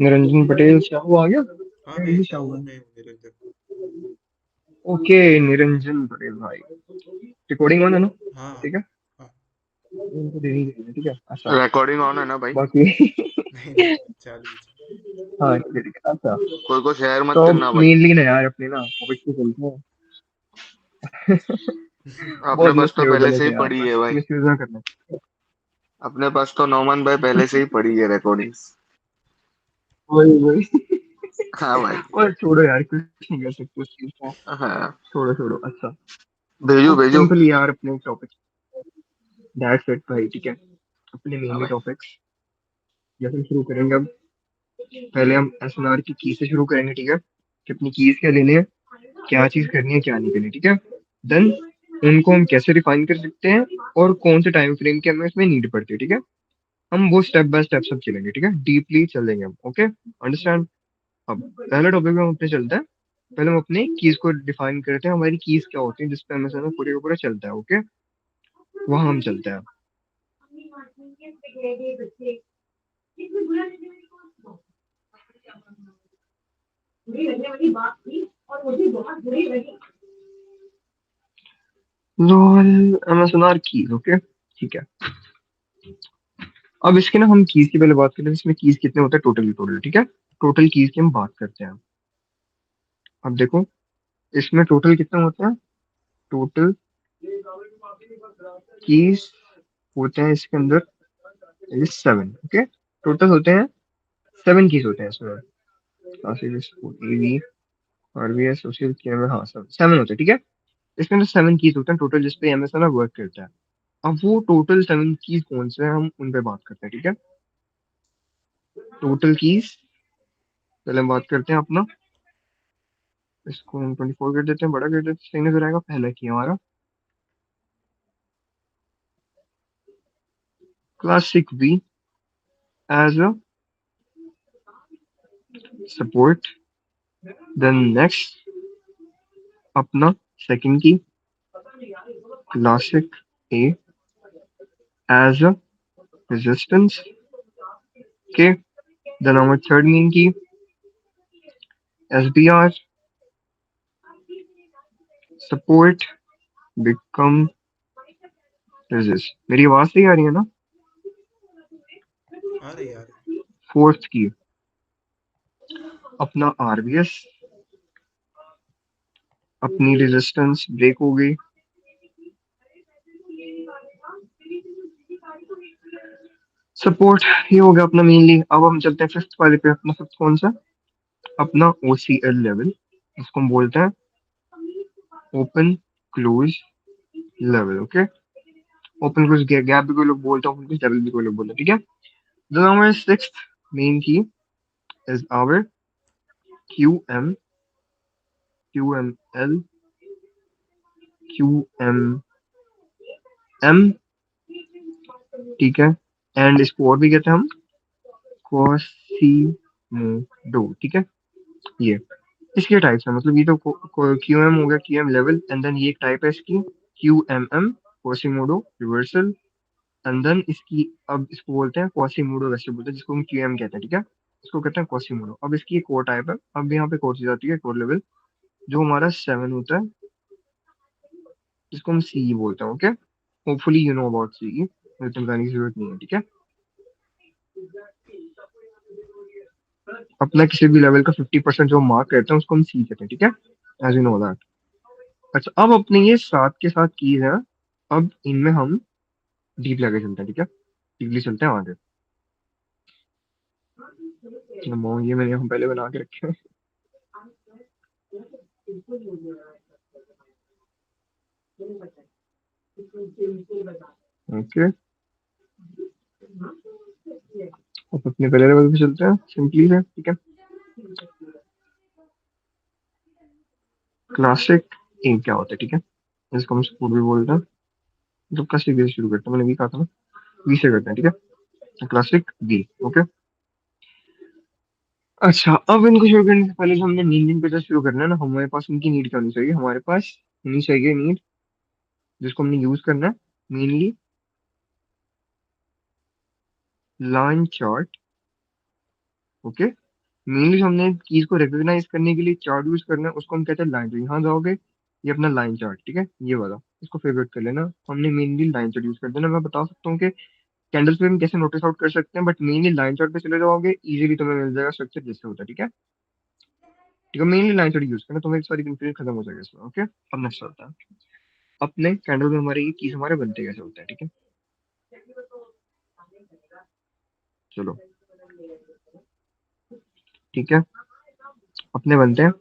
निरंजन पटेल शाहू आ गया। हाँ मैं निरंजन शाहू शाहू है। में हूँ निरंजन। ओके, निरंजन पटेल भाई। रिकॉर्डिंग ऑन है ना? हाँ ठीक है। हाँ। उनको देनी चाहिए, ठीक है, अच्छा। रिकॉर्डिंग ऑन है ना भाई? बाकी नहीं नहीं, चालू है, चालू। हाँ ठीक है, अच्छा। कोई को शेयर मत तो करना भाई। मेनली ना यार अपने ना टॉपिक पे चलते हैं। अपने बहुत पास तो मस्ती हो पहले गई से ही थे यार, पड़ी है बस भाई। मिस यूज ना करना। अपने पास तो नौमान भाई पहले से ही पड़ी है रिकॉर्डिंग्स। वही वही। हाँ भाई। और छोड़ो यार, कुछ नहीं कर सकते उस चीज का। हाँ, छोड़ो छोड़ो, अच्छा। भेजू अब भेजू। सिंपल यार अपने टॉपिक, दैट्स इट भाई, ठीक है। अपने हाँ मेनली भाई। टॉपिक्स जैसे शुरू करेंगे अब। पहले हम एसएनआर की की से शुरू करेंगे, ठीक है, कि अपनी कीज क्या लेनी है, क्या चीज करनी है, क्या नहीं करनी, ठीक है। देन उनको हम कैसे रिफाइन कर सकते हैं, और कौन से टाइम फ्रेम की हमें इसमें नीड पड़ती है, ठीक है। हम वो स्टेप बाय स्टेप सब चलेंगे, ठीक है, डीपली चलेंगे हम, ओके, अंडरस्टैंड। अब पहले टॉपिक में हम अपने चलते हैं। पहले हम अपनी कीज को डिफाइन करते हैं, हमारी कीज क्या होती है जिसपे हमें सारा पूरे का पूरा चलता है, ओके। वहां हम चलते हैं। लॉल एमएसएनआर कीज, ओके, ठीक है। अब इसके ना हम कीज की पहले बात करते हैं, इसमें कीज कितने होते हैं टोटल, टोटल, ठीक है। टोटल कीज की हम बात करते हैं। अब देखो, इसमें टोटल कितने होते हैं, टोटल कीज होते हैं इसके अंदर 7, ओके। टोटल होते हैं 7 कीज होते हैं इसमें। एवी, आरबीएस, सोशल केयर, हाँ सब 7 होते हैं, ठीक है। इसके अंदर 7 कीज होते हैं टोटल, जिसपे एमएस ना वर्क करता है। अब वो टोटल 7 कीज कौन से हैं, हम उन पे बात करते हैं, ठीक है। टोटल कीज पहले हम बात करते हैं अपना। इसको हम 24 कर देते हैं, बड़ा कर देते हैं, सही नजर आएगा। पहला की हमारा classic we as a support. Then next अपना सेकंड की classic a as a resistance, के। देन our third mean की SBR support become resist। मेरी आवाज सही आ रही है ना? आ रही, आ रही। फोर्थ की अपना आरबीएस, अपनी रेजिस्टेंस ब्रेक हो गई। सपोर्ट ये हो गया अपना मेनली। अब हम चलते हैं फिफ्थ वाले पे। अपना फिफ्थ कौन सा? अपना ओसीएल लेवल, इसको हम बोलते हैं open close level, okay. Open close gap भी कोई लोग बोलते हैं, ओपन क्लोज लेवल भी कोई लोग बोलते हैं, ठीक है। देन हमारे sixth main key is our Q M, QML, QMM, ठीक है। एंड इसको और भी कहते हैं हम क्वासीमोडो, ठीक है। ये इसके टाइप्स है, मतलब ये तो क्यूएम हो गया, क्यूएम लेवल, एंड देन ये एक टाइप है इसकी QMM, Quasimodo reversal. And then इसकी, अब इसको बोलते हैं क्वासीमोडो, वैसे बोलते हैं जिसको हम क्यूएम कहते हैं, ठीक है। इसको कहते हैं क्वासीमोडो। अब इसकी एक और टाइप है। अब यहाँ पे एक और चीज आती है, एक और लेवल, जो हमारा 7 होता है, जिसको हम सी बोलते हैं, okay. Hopefully you know about C, मुझे बताने की जरूरत नहीं है, ठीक है। अपना किसी भी लेवल का 50% जो मार्क करते हैं उसको हम सी कहते हैं, ठीक है, एज यू नो दैट। अच्छा, अब अपने ये सात के साथ कीज है। अब इनमें हम डीप आगे चलते हैं, ठीक है, डीपली चलते हैं आगे। ये मैंने यहाँ पहले बना के रखे हैं, ओके। अब अपने पहले लेवल पे चलते हैं, सिंपली है, ठीक है। क्लासिक ए क्या होता है, ठीक है, इसको हम स्कूल भी बोलते हैं। तो क्लासिक बी से शुरू करते हैं, मैंने वी कहा था ना, वी से करते हैं, ठीक है। Classic B, okay. अच्छा, अब इनको शुरू करने से पहले जो हमने नींद नींद पे जो शुरू करना है ना, हमारे पास उनकी नीड क्या होनी चाहिए, हमारे पास होनी चाहिए नीड जिसको हमने यूज करना है mainly, line chart. Okay, mainly हमने कीज को रिकॉग्नाइज करने के लिए चार्ट यूज करना है, उसको हम कहते हैं लाइन चार्ट। यहाँ जाओगे, ये अपना लाइन चार्ट, ठीक है, ये वाला, इसको फेवरेट कर लेना। हमने मेनली लाइन चार्ट यूज कर देना। मैं बता सकता हूँ कि कैंडल्स पे हम कैसे नोटिस आउट कर सकते हैं, बट मेनली लाइन चार्ट पे चले जाओगे, इजीली तुम्हें मिल जाएगा स्ट्रक्चर जैसे होता है, ठीक है। ठीक है, मेनली लाइन चार्ट यूज करना, तुम्हें सारी कंफ्यूजन खत्म हो जाएगा इसमें। ओके, अब नेक्स्ट होता है अपने कैंडल में हमारे ये कीज हमारे बनते कैसे होते हैं, ठीक है। चलो, ठीक है, अपने बनते हैं।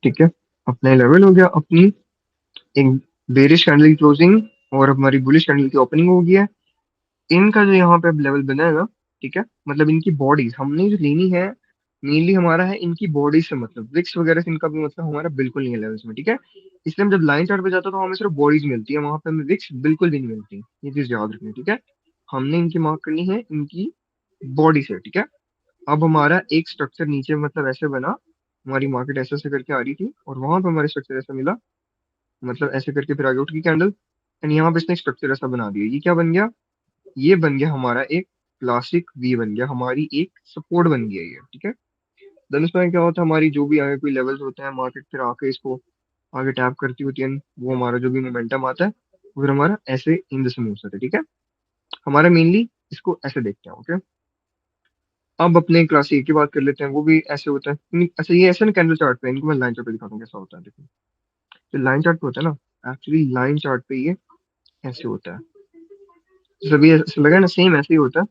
ठीक है, अपना लेवल हो गया, अपनी एक बेरिश कैंडल की क्लोजिंग और हमारी बुलिश कैंडल की ओपनिंग हो गई है। इनका जो यहाँ पे अब लेवल बना है ना, ठीक है, मतलब इनकी बॉडीज हमने जो लेनी है, मेनली हमारा है इनकी बॉडी से, मतलब विक्स वगैरह से इनका भी मतलब हमारा बिल्कुल नहीं है लेवल्स में, ठीक है। इसलिए हम जब लाइन चार्ट पे जाते हैं तो हमें सिर्फ बॉडीज मिलती है, वहां पे हमें विक्स बिल्कुल भी नहीं मिलती। ये चीज याद रखनी है, ठीक है। हमने इनकी मार्क करनी है इनकी बॉडी से, ठीक है। अब हमारा एक स्ट्रक्चर नीचे मतलब ऐसे बना, हमारी मार्केट ऐसे ऐसे करके आ रही थी और वहां पे हमारे स्ट्रक्चर ऐसा मिला, मतलब ऐसे करके फिर आगे उठ गई कैंडल, एंड यहाँ पे इसने स्ट्रक्चर ऐसा बना दिया। ये क्या बन गया? ये बन गया हमारा एक क्लासिक वी, बन गया हमारी एक सपोर्ट बन गया ये, ठीक है। देन इसमें क्या होता है, हमारी जो भी आगे कोई लेवल्स होते हैं, मार्केट फिर आके इसको आगे टैप करती होती है, वो हमारा जो भी मोमेंटम आता है वो फिर हमारा ऐसे इन द मूव होता है, ठीक है। हमारा मेनली इसको ऐसे देखते हैं, ओके। अब अपने क्लास ए की बात कर लेते हैं, वो भी ऐसे होता है। अच्छा, ये ऐसे ना कैंडल चार्ट पे, इनको मैं लाइन चार्ट पे दिखाता हूँ कैसा होता है, देखो। जो लाइन चार्ट पे होता है ना, एक्चुअली लाइन चार्ट पे ये ऐसे होता है, सभी ऐसे लगा है ना, सेम ऐसे ही होता है।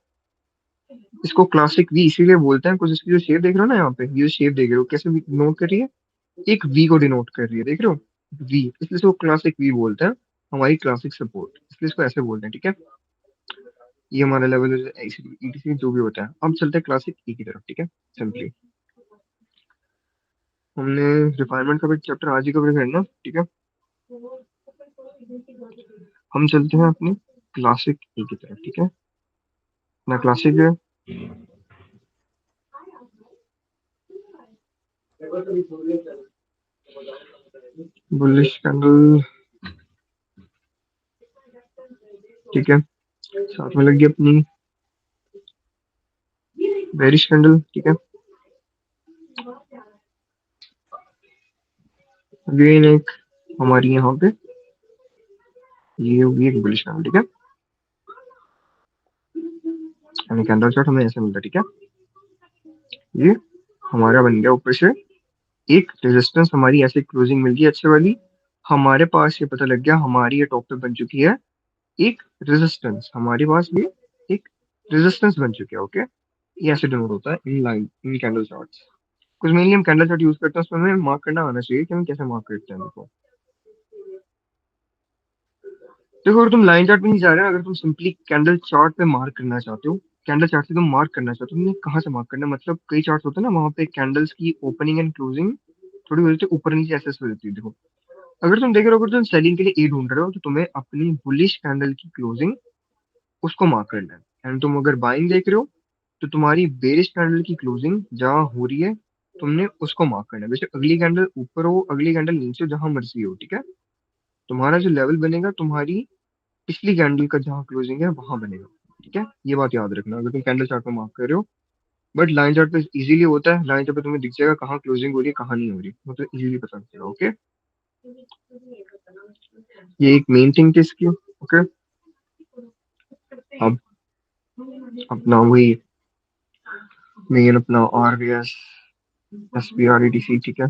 इसको क्लासिक वी इसीलिए बोलते हैं, कुछ इसकी जो शेप देख रहे हो ना, यहाँ पे ये शेप देख रहे हो कैसे नोट कर रही है, एक वी को डिनोट कर रही है, देख रहे हो, वी, इसलिए इसको क्लासिक वी बोलते हैं। हमारी क्लासिक सपोर्ट, इसलिए इसको ऐसे बोलते हैं, ठीक है। ये हमारा लेवल ईटीसी जो भी होता है। अब चलते हैं क्लासिक ई की तरफ, ठीक है। सिंपली हमने रिफाइनमेंट का भी चैप्टर आज ही कवर करना, ठीक है। हम चलते हैं अपनी क्लासिक ई की तरफ, ठीक है ना। क्लासिक है बुलिश कैंडल, ठीक है, साथ में लगी अपनी बेरिश कैंडल, ठीक है। अगेन एक हमारी यहाँ पे ये होगी एक बुलिश कैंडल, ठीक है। यानी कैंडल चार्ट हमें ऐसे मिलता है, ठीक है। ये हमारा बन गया ऊपर से एक रेजिस्टेंस, हमारी ऐसे क्लोजिंग मिल गई अच्छे वाली। हमारे पास ये पता लग गया हमारी ये टॉप पे बन चुकी है एक रेजिस्टेंस, हमारे पास ये एक रेजिस्टेंस बन चुकी है, ओके। ये ऐसे डिनोट होता है in line, in candle charts. कुछ मेनली हम कैंडल चार्ट यूज करते हैं, उसमें हमें मार्क करना आना चाहिए कि हम कैसे मार्क करते हैं। देखो, अगर तुम लाइन चार्ट पे नहीं जा रहे हो, अगर तुम सिंपली कैंडल चार्ट पे मार्क करना चाहते हो, कैंडल चार्ट से तुम मार्क करना चाहते हो, तुमने कहाँ से मार्क करना है? मतलब कई चार्ट होते हैं ना, वहां पे कैंडल्स की ओपनिंग एंड क्लोजिंग थोड़ी हो जाती है, ऊपर नीचे ऐसे ऐसे हो जाती है। देखो, अगर तुम देख रहे हो, अगर तुम सेलिंग के लिए ए ढूंढ रहे हो, तो तुम्हें अपनी बुलिश कैंडल की क्लोजिंग उसको मार्क करना है। एंड तुम अगर बाइंग देख रहे हो, तो तुम्हारी बेरिश कैंडल की क्लोजिंग जहां हो रही है, तुमने उसको मार्क करना है। वैसे अगली कैंडल ऊपर हो, अगली कैंडल नीचे हो, जहां मर्जी हो, ठीक है। तुम्हारा जो लेवल बनेगा, तुम्हारी पिछली कैंडल का जहाँ क्लोजिंग है वहां बनेगा, ठीक है। ये बात याद रखना अगर तुम कैंडल चार्ट में मार्क कर रहे हो। बट लाइन चार्ट पे इजीली होता है, लाइन चार्ट पे तुम्हें दिख जाएगा कहाँ क्लोजिंग हो रही है कहाँ नहीं हो रही, मतलब इजीली पता चलेगा, ओके। ये एक मेन थिंग थी इसकी, ओके। अब अपना वही मेन अपना R B S, S P R E T C, ठीक है।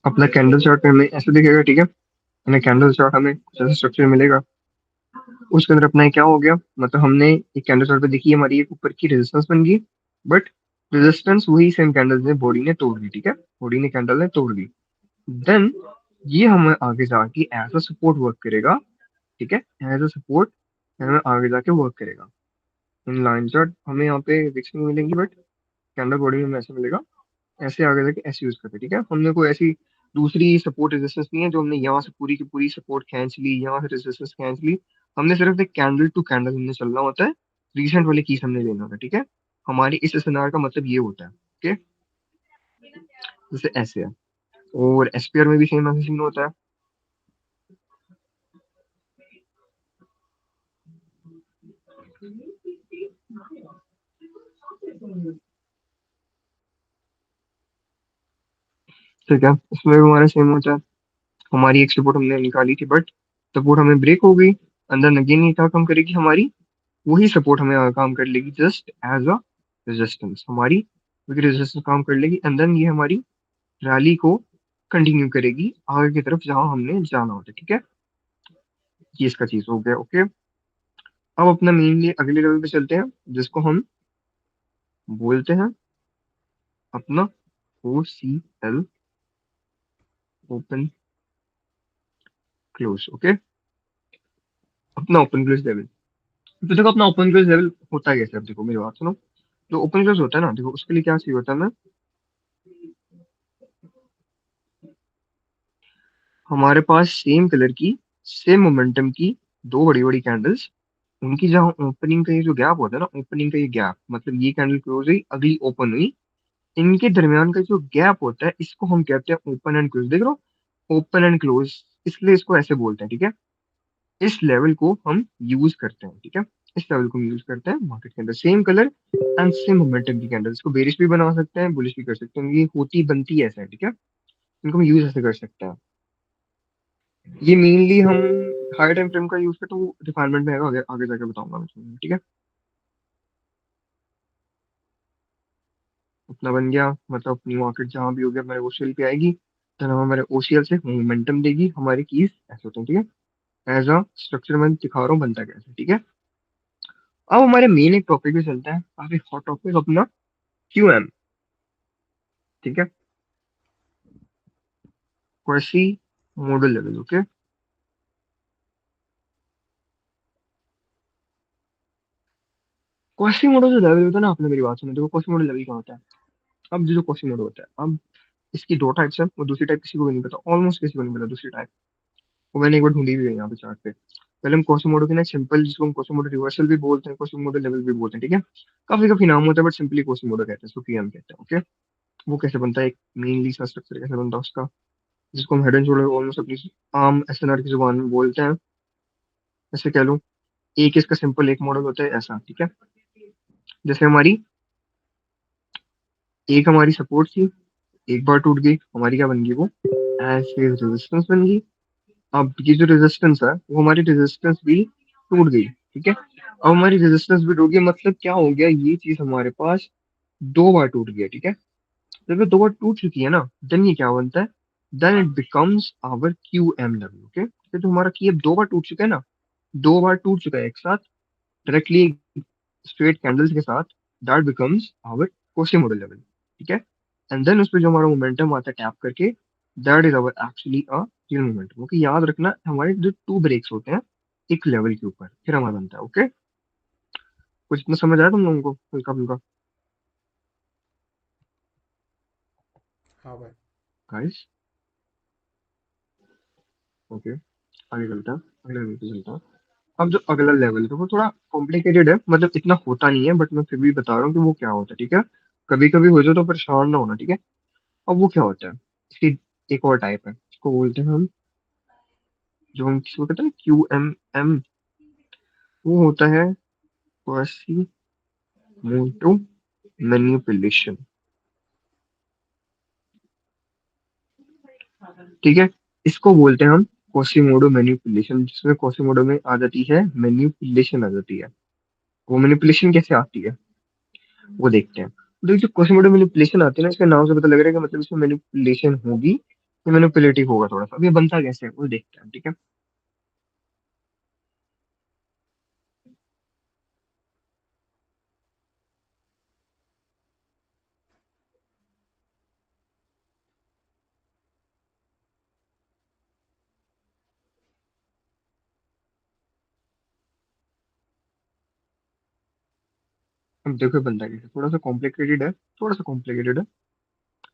अपना कैंडल चार्ट में हमें ऐसे दिखेगा, ठीक है। हमें कैंडल चार्ट हमें कुछ ऐसा स्ट्रक्चर मिलेगा, उसके अंदर अपना ये क्या हो गया, मतलब हमने एक कैंडल चार्ट पे देखी, हमारी एक ऊपर की रेजिस्टेंस बन गई, बट रेजिस्टेंस वही सेम कैंडल ने बॉडी ने तोड़ दी, ठीक है। बॉडी ने कैंडल ने तोड़ दी। देन ये हमें आगे जाके एज अ सपोर्ट वर्क करेगा, ठीक है। एज अ सपोर्ट हमें आगे जाके वर्क करेगा। इन लाइन चार्ट हमें यहाँ पे विक्स नहीं मिलेंगी, बट कैंडल बॉडी में हमें ऐसे मिलेगा, ऐसे आगे जाके ऐसे यूज करते हैं, ठीक है। हमने कोई ऐसी दूसरी सपोर्ट रेजिस्टेंस नहीं है जो हमने यहाँ से पूरी की पूरी सपोर्ट खींच ली, यहाँ से रेजिस्टेंस खींच ली। हमने सिर्फ एक कैंडल टू कैंडल हमने चलना होता है, रिसेंट वाले कीज हमने लेना होता है, ठीक है। हमारी इस सिनार का मतलब ये होता है, ओके। जैसे ऐसे है, और एसपीआर में भी सेम ऐसे सीन होता है। ठीक है, इसमें भी हमारा सेम होता है। हमारी एक सपोर्ट हमने निकाली थी, बट सपोर्ट हमें ब्रेक हो गई, अंदर नगेन नहीं था, कम करेगी हमारी वही सपोर्ट हमें काम कर लेगी जस्ट एज अ रेजिस्टेंस, हमारी वही रेजिस्टेंस काम कर लेगी, एंड देन ये हमारी रैली को कंटिन्यू करेगी आगे की तरफ जहां हमने जाना होता है, ठीक है। ये इसका चीज हो गया, ओके। अब अपना मेनली अगले लेवल पे चलते हैं, जिसको हम बोलते हैं अपना O C L, open close, okay. अपना ओपन क्लोज लेवल। तो देखो अपना ओपन क्लोज लेवल होता है कैसे, अब देखो मेरी बात सुनो। जो ओपन क्लोज होता है ना, देखो उसके लिए क्या चाहिए होता है हमें, हमारे पास सेम कलर की सेम मोमेंटम की दो बड़ी बड़ी कैंडल्स, उनकी जहाँ ओपनिंग का ये जो गैप होता है ना, ओपनिंग का ये गैप मतलब ये कैंडल क्लोज हुई अगली ओपन हुई, इनके दरमियान का जो गैप होता है इसको हम कहते हैं ओपन एंड क्लोज, देख रहे हो, ओपन एंड क्लोज, इसलिए इसको ऐसे बोलते हैं, ठीक है। इस लेवल को हम यूज करते हैं, ठीक है। इस लेवल को हम यूज करते हैं मार्केट के अंदर, same colour and same momentum की कैंडल्स को बेरिश भी बना सकते हैं, बुलिश भी कर सकते हैं, ये होती बनती ऐसा है, ठीक है। इनको हम यूज ऐसे कर सकते हैं। ये मेनली हम हाई टाइम फ्रेम का यूज करते हैं, वो रिफाइनमेंट में आएगा, आगे आगे जाके बताऊंगा मैं तुम्हें, ठीक है। अपना बन गया, मतलब अपनी मार्केट जहाँ भी हो गया हमारे ओसीएल पे आएगी, तो हम हमारे ओसीएल से मोमेंटम देगी, हमारी कीज ऐसे होते हैं, ठीक है। एज अ स्ट्रक्चर मैं दिखा रहा हूँ बनता कैसे, ठीक है। अब हमारे मेन एक टॉपिक भी चलता है, काफी हॉट टॉपिक अपना क्यूएम, ठीक है। Quasi model level, okay. Quasi model जो लेवल होता है ना, आपने मेरी बात सुनी, देखो क्वेसी मॉडल लेवल क्या होता है। अब जो क्वेसी मॉडल होता है, अब इसकी दो टाइप्स है, वो दूसरी टाइप किसी को भी नहीं पता, ऑलमोस्ट किसी को नहीं पता दूसरी टाइप। वो मैंने एक बार ढूंढी भी है यहाँ पे चार्ट पे। पहले हम कोसमोडो की ना सिंपल, जिसको हम कोसमोडो रिवर्सल भी बोलते हैं, कोसमोडो लेवल भी बोलते हैं, ठीक है। काफी काफी नाम होता है, बट सिंपली कोसमोडो कहते हैं, इसको पीएम कहते हैं, ओके। वो कैसे बनता है, एक मेनली सा स्ट्रक्चर कैसे बनता है उसका, जिसको हम हेड एंड शोल्डर ऑलमोस्ट अपनी आम एसएनआर की जुबान में बोलते हैं, ऐसे कह लो। एक इसका सिंपल एक मॉडल होता है ऐसा, ठीक है। जैसे हमारी एक हमारी सपोर्ट थी, एक बार टूट गई, हमारी क्या बन गई वो, ऐसे रेजिस्टेंस बन गई। अब ये जो रेजिस्टेंस है वो हमारी रेजिस्टेंस भी टूट गई, ठीक है। अब हमारी रेजिस्टेंस भी टूट गई, मतलब क्या हो गया, ये चीज हमारे पास दो बार टूट गया, ठीक है। जब ये दो बार टूट चुकी है ना, देन ये क्या बनता है, then it becomes our Q M W, okay. तो जो हमारा की अब दो बार टूट चुका है ना, दो बार टूट चुका है एक साथ, डायरेक्टली स्ट्रेट कैंडल्स के साथ, that becomes our Quasimodo level, ठीक है। एंड देन उस पे जो हमारा मोमेंटम आता है टैप करके, that is our actually a real momentum, okay. याद रखना हमारे जो टू ब्रेक्स होते हैं एक लेवल के ऊपर, फिर हमारा बनता है, ओके। कुछ इतना समझ आया तुम लोगों को हल्का फुल्का, हाँ भाई। गाइस? ओके, आगे चलता है, अगले लेवल पे चलता है। अब जो अगला लेवल है वो थोड़ा कॉम्प्लिकेटेड है, मतलब इतना होता नहीं है, बट मैं फिर भी बता रहा हूँ कि वो क्या होता है, ठीक है। कभी कभी हो जाए तो परेशान ना होना, ठीक है। अब वो क्या होता है, इसकी एक और टाइप है, इसको बोलते हैं हम, जो हम किसको कहते हैं क्यू एम एम, वो होता है क्वासी मोटो मैनिपुलेशन, ठीक है। इसको बोलते हैं हम कोसिमोडो मैनिपुलेशन, जिसमें कोसिमोडो में आ जाती है मैनिपुलेशन आ जाती है। वो मैनिपुलेशन कैसे आती है वो देखते हैं। तो जो कोसिमोडो मैनिपुलेशन आती है ना, इसके नाम से पता लग रहा है कि मतलब इसमें मैनिपुलेशन होगी, ये मैनिपुलेटिव होगा थोड़ा सा। अब ये बनता कैसे है वो देखते हैं, ठीक है। अब देखो ये बनता कैसे, थोड़ा सा कॉम्प्लिकेटेड है, थोड़ा सा कॉम्प्लिकेटेड है।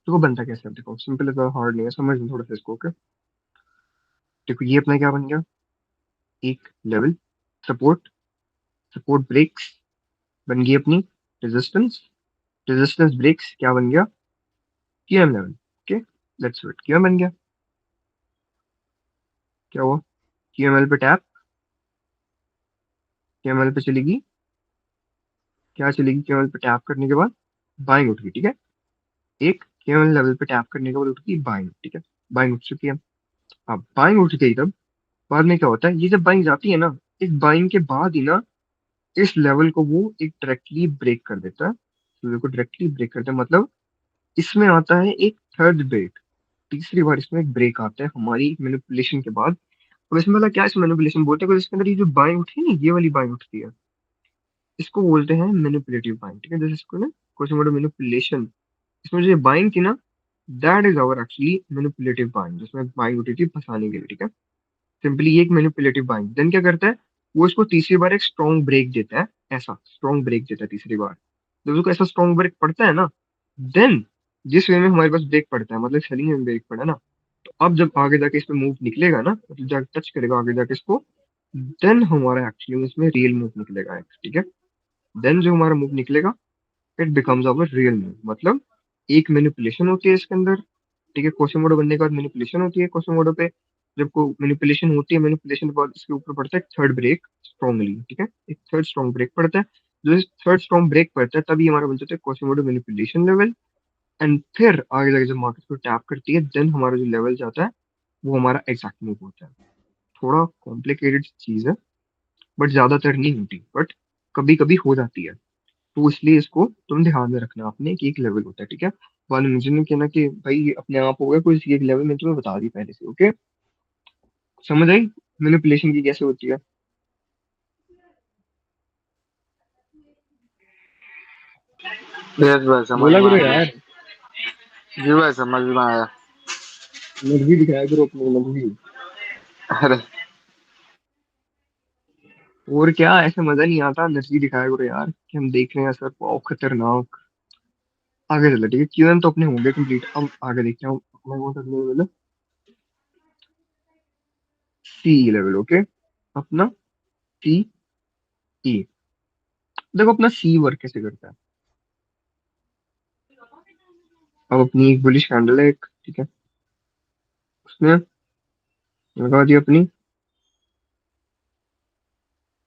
तो वो बनता कैसे, अब देखो सिंपल है, हार्ड नहीं है, समझ लो थोड़ा सा इसको। ओके, देखो ये अपना क्या बन गया, एक लेवल। सपोर्ट, सपोर्ट ब्रेक्स बन गई अपनी। रेजिस्टेंस, रेजिस्टेंस ब्रेक्स क्या बन गया, QM level. Okay, let's it, QM बन गया। क्या हुआ, क्यूएमएल पे टैप, क्यूएमएल पे चलेगी, क्या चलेगी, क्यूएमएल पे टैप करने के बाद बाइंग उठ गई, ठीक है। एक क्यूएमएल लेवल पे टैप करने के बाद उठ गई बाइंग, ठीक है। बाइंग उठ चुकी है। अब बाइंग उठ गई, तब बाद में क्या होता है, ये जब बाइंग जाती है ना, इस बाइंग के बाद ही ना इस लेवल को वो एक डायरेक्टली ब्रेक कर देता है। लेवल को डायरेक्टली ब्रेक करता है, मतलब इसमें आता है एक थर्ड ब्रेक। तीसरी बार इसमें एक ब्रेक आता है हमारी मैनिपुलेशन के बाद। अब इसमें मतलब क्या, इसमें मैनिपुलेशन बोलते हैं because इसके अंदर ये जो बाइंग उठी है ना, ये वाली बाइंग उठती है, इसको बोलते हैं मैनिपुलेटिव बाइंग, ठीक है। जैसे इसको ना क्वेश्चन वर्ड मैनिपुलेशन, इसमें जो बाइंग थी ना, that is our actually manipulative buying, जिसमें बाइंग उठी थी फंसाने के लिए, ठीक है। सिंपली ये एक मैनिपुलेटिव बाइंग, देन क्या करता है, वो इसको तीसरी बार एक स्ट्रॉन्ग ब्रेक देता है, ऐसा स्ट्रॉन्ग ब्रेक देता है तीसरी बार। जब उसको ऐसा स्ट्रॉन्ग ब्रेक पड़ता है ना, देन जिस वे में हमारे पास ब्रेक पड़ता है, मतलब सेलिंग में ब्रेक पड़ा ना, तो अब जब आगे जाके इसमें मूव निकलेगा ना, मतलब जाके टच करेगा आगे जाके इसको, देन हमारा एक्चुअली इसमें रियल मूव निकलेगा, ठीक है। देन जो हमारा मूव निकलेगा, it becomes our real move, मतलब एक मैनिपुलेशन होती है इसके अंदर, ठीक है। क्वेश्चन मोडो बनने के बाद मैनिपुलेशन होती है क्वेश्चन मोडो पे। जब को मैनिपुलेशन होती है, मैनिपुलेशन के बाद इसके ऊपर पड़ता है थर्ड ब्रेक स्ट्रॉन्गली, ठीक है। एक थर्ड स्ट्रॉन्ग ब्रेक पड़ता है, जो थर्ड स्ट्रॉन्ग ब्रेक पड़ता है तभी हमारा बन जाता है क्वेश्चन मोडो मैनिपुलेशन लेवल। एंड फिर आगे जाके जब मार्केट को टैप करती है, देन हमारा जो लेवल जाता है वो हमारा एग्जैक्ट मूव होता है। थोड़ा कॉम्प्लिकेटेड चीज है, बट ज्यादातर नहीं होती, बट कभी कभी हो जाती है। तो इसलिए इसको तुम ध्यान में रखना अपने कि एक लेवल होता है, ठीक है। बाद में मुझे नहीं कहना कि भाई ये अपने आप होगा, कोई सी एक लेवल में तुम्हें बता दी पहले से। ओके, समझ आई मैनिपुलेशन की कैसे होती है। यस भाई, समझ बोला में आ करो गया। यार, जी भाई, समझ में आया। एनर्जी दिखाया करो अपनी एनर्जी। अरे, और क्या, ऐसे मजा नहीं आता, एनर्जी दिखाया करो यार कि हम देख रहे हैं सर, वाओ खतरनाक। आगे चलो, ठीक है, क्यूएम तो अपने होंगे कंप्लीट, अब आगे देखते हैं अपना कौन सा लेवल है, सी लेवल। ओके, अपना सी ई, देखो अपना सी वर्क कैसे करता है। अब अपनी एक बुलिश कैंडल है एक, ठीक है, उसने लगा दी अपनी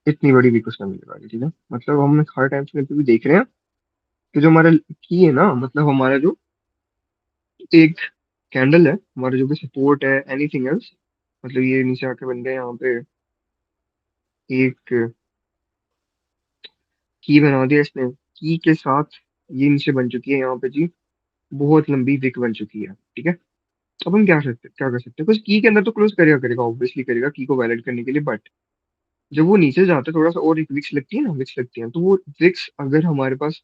इतनी बड़ी वीक उसने लगा दी, ठीक है। मतलब हम हर टाइम से भी देख रहे हैं कि जो हमारा की है ना, मतलब हमारा जो एक कैंडल है, हमारा जो भी सपोर्ट है, एनीथिंग एल्स, मतलब ये नीचे आके बन गया यहाँ पे एक की बना दिया इसने, की के साथ ये नीचे बन चुकी है यहाँ पे जी, बहुत लंबी विक बन चुकी है, ठीक है। अब हम क्या कर सकते हैं, कुछ की के अंदर तो क्लोज करेगा करेगा, ऑब्वियसली करेगा की को वैलिड करने के लिए, बट जब वो नीचे जाता है थोड़ा सा और एक विक्स लगती है ना, विक्स लगती है, तो वो विक्स अगर हमारे पास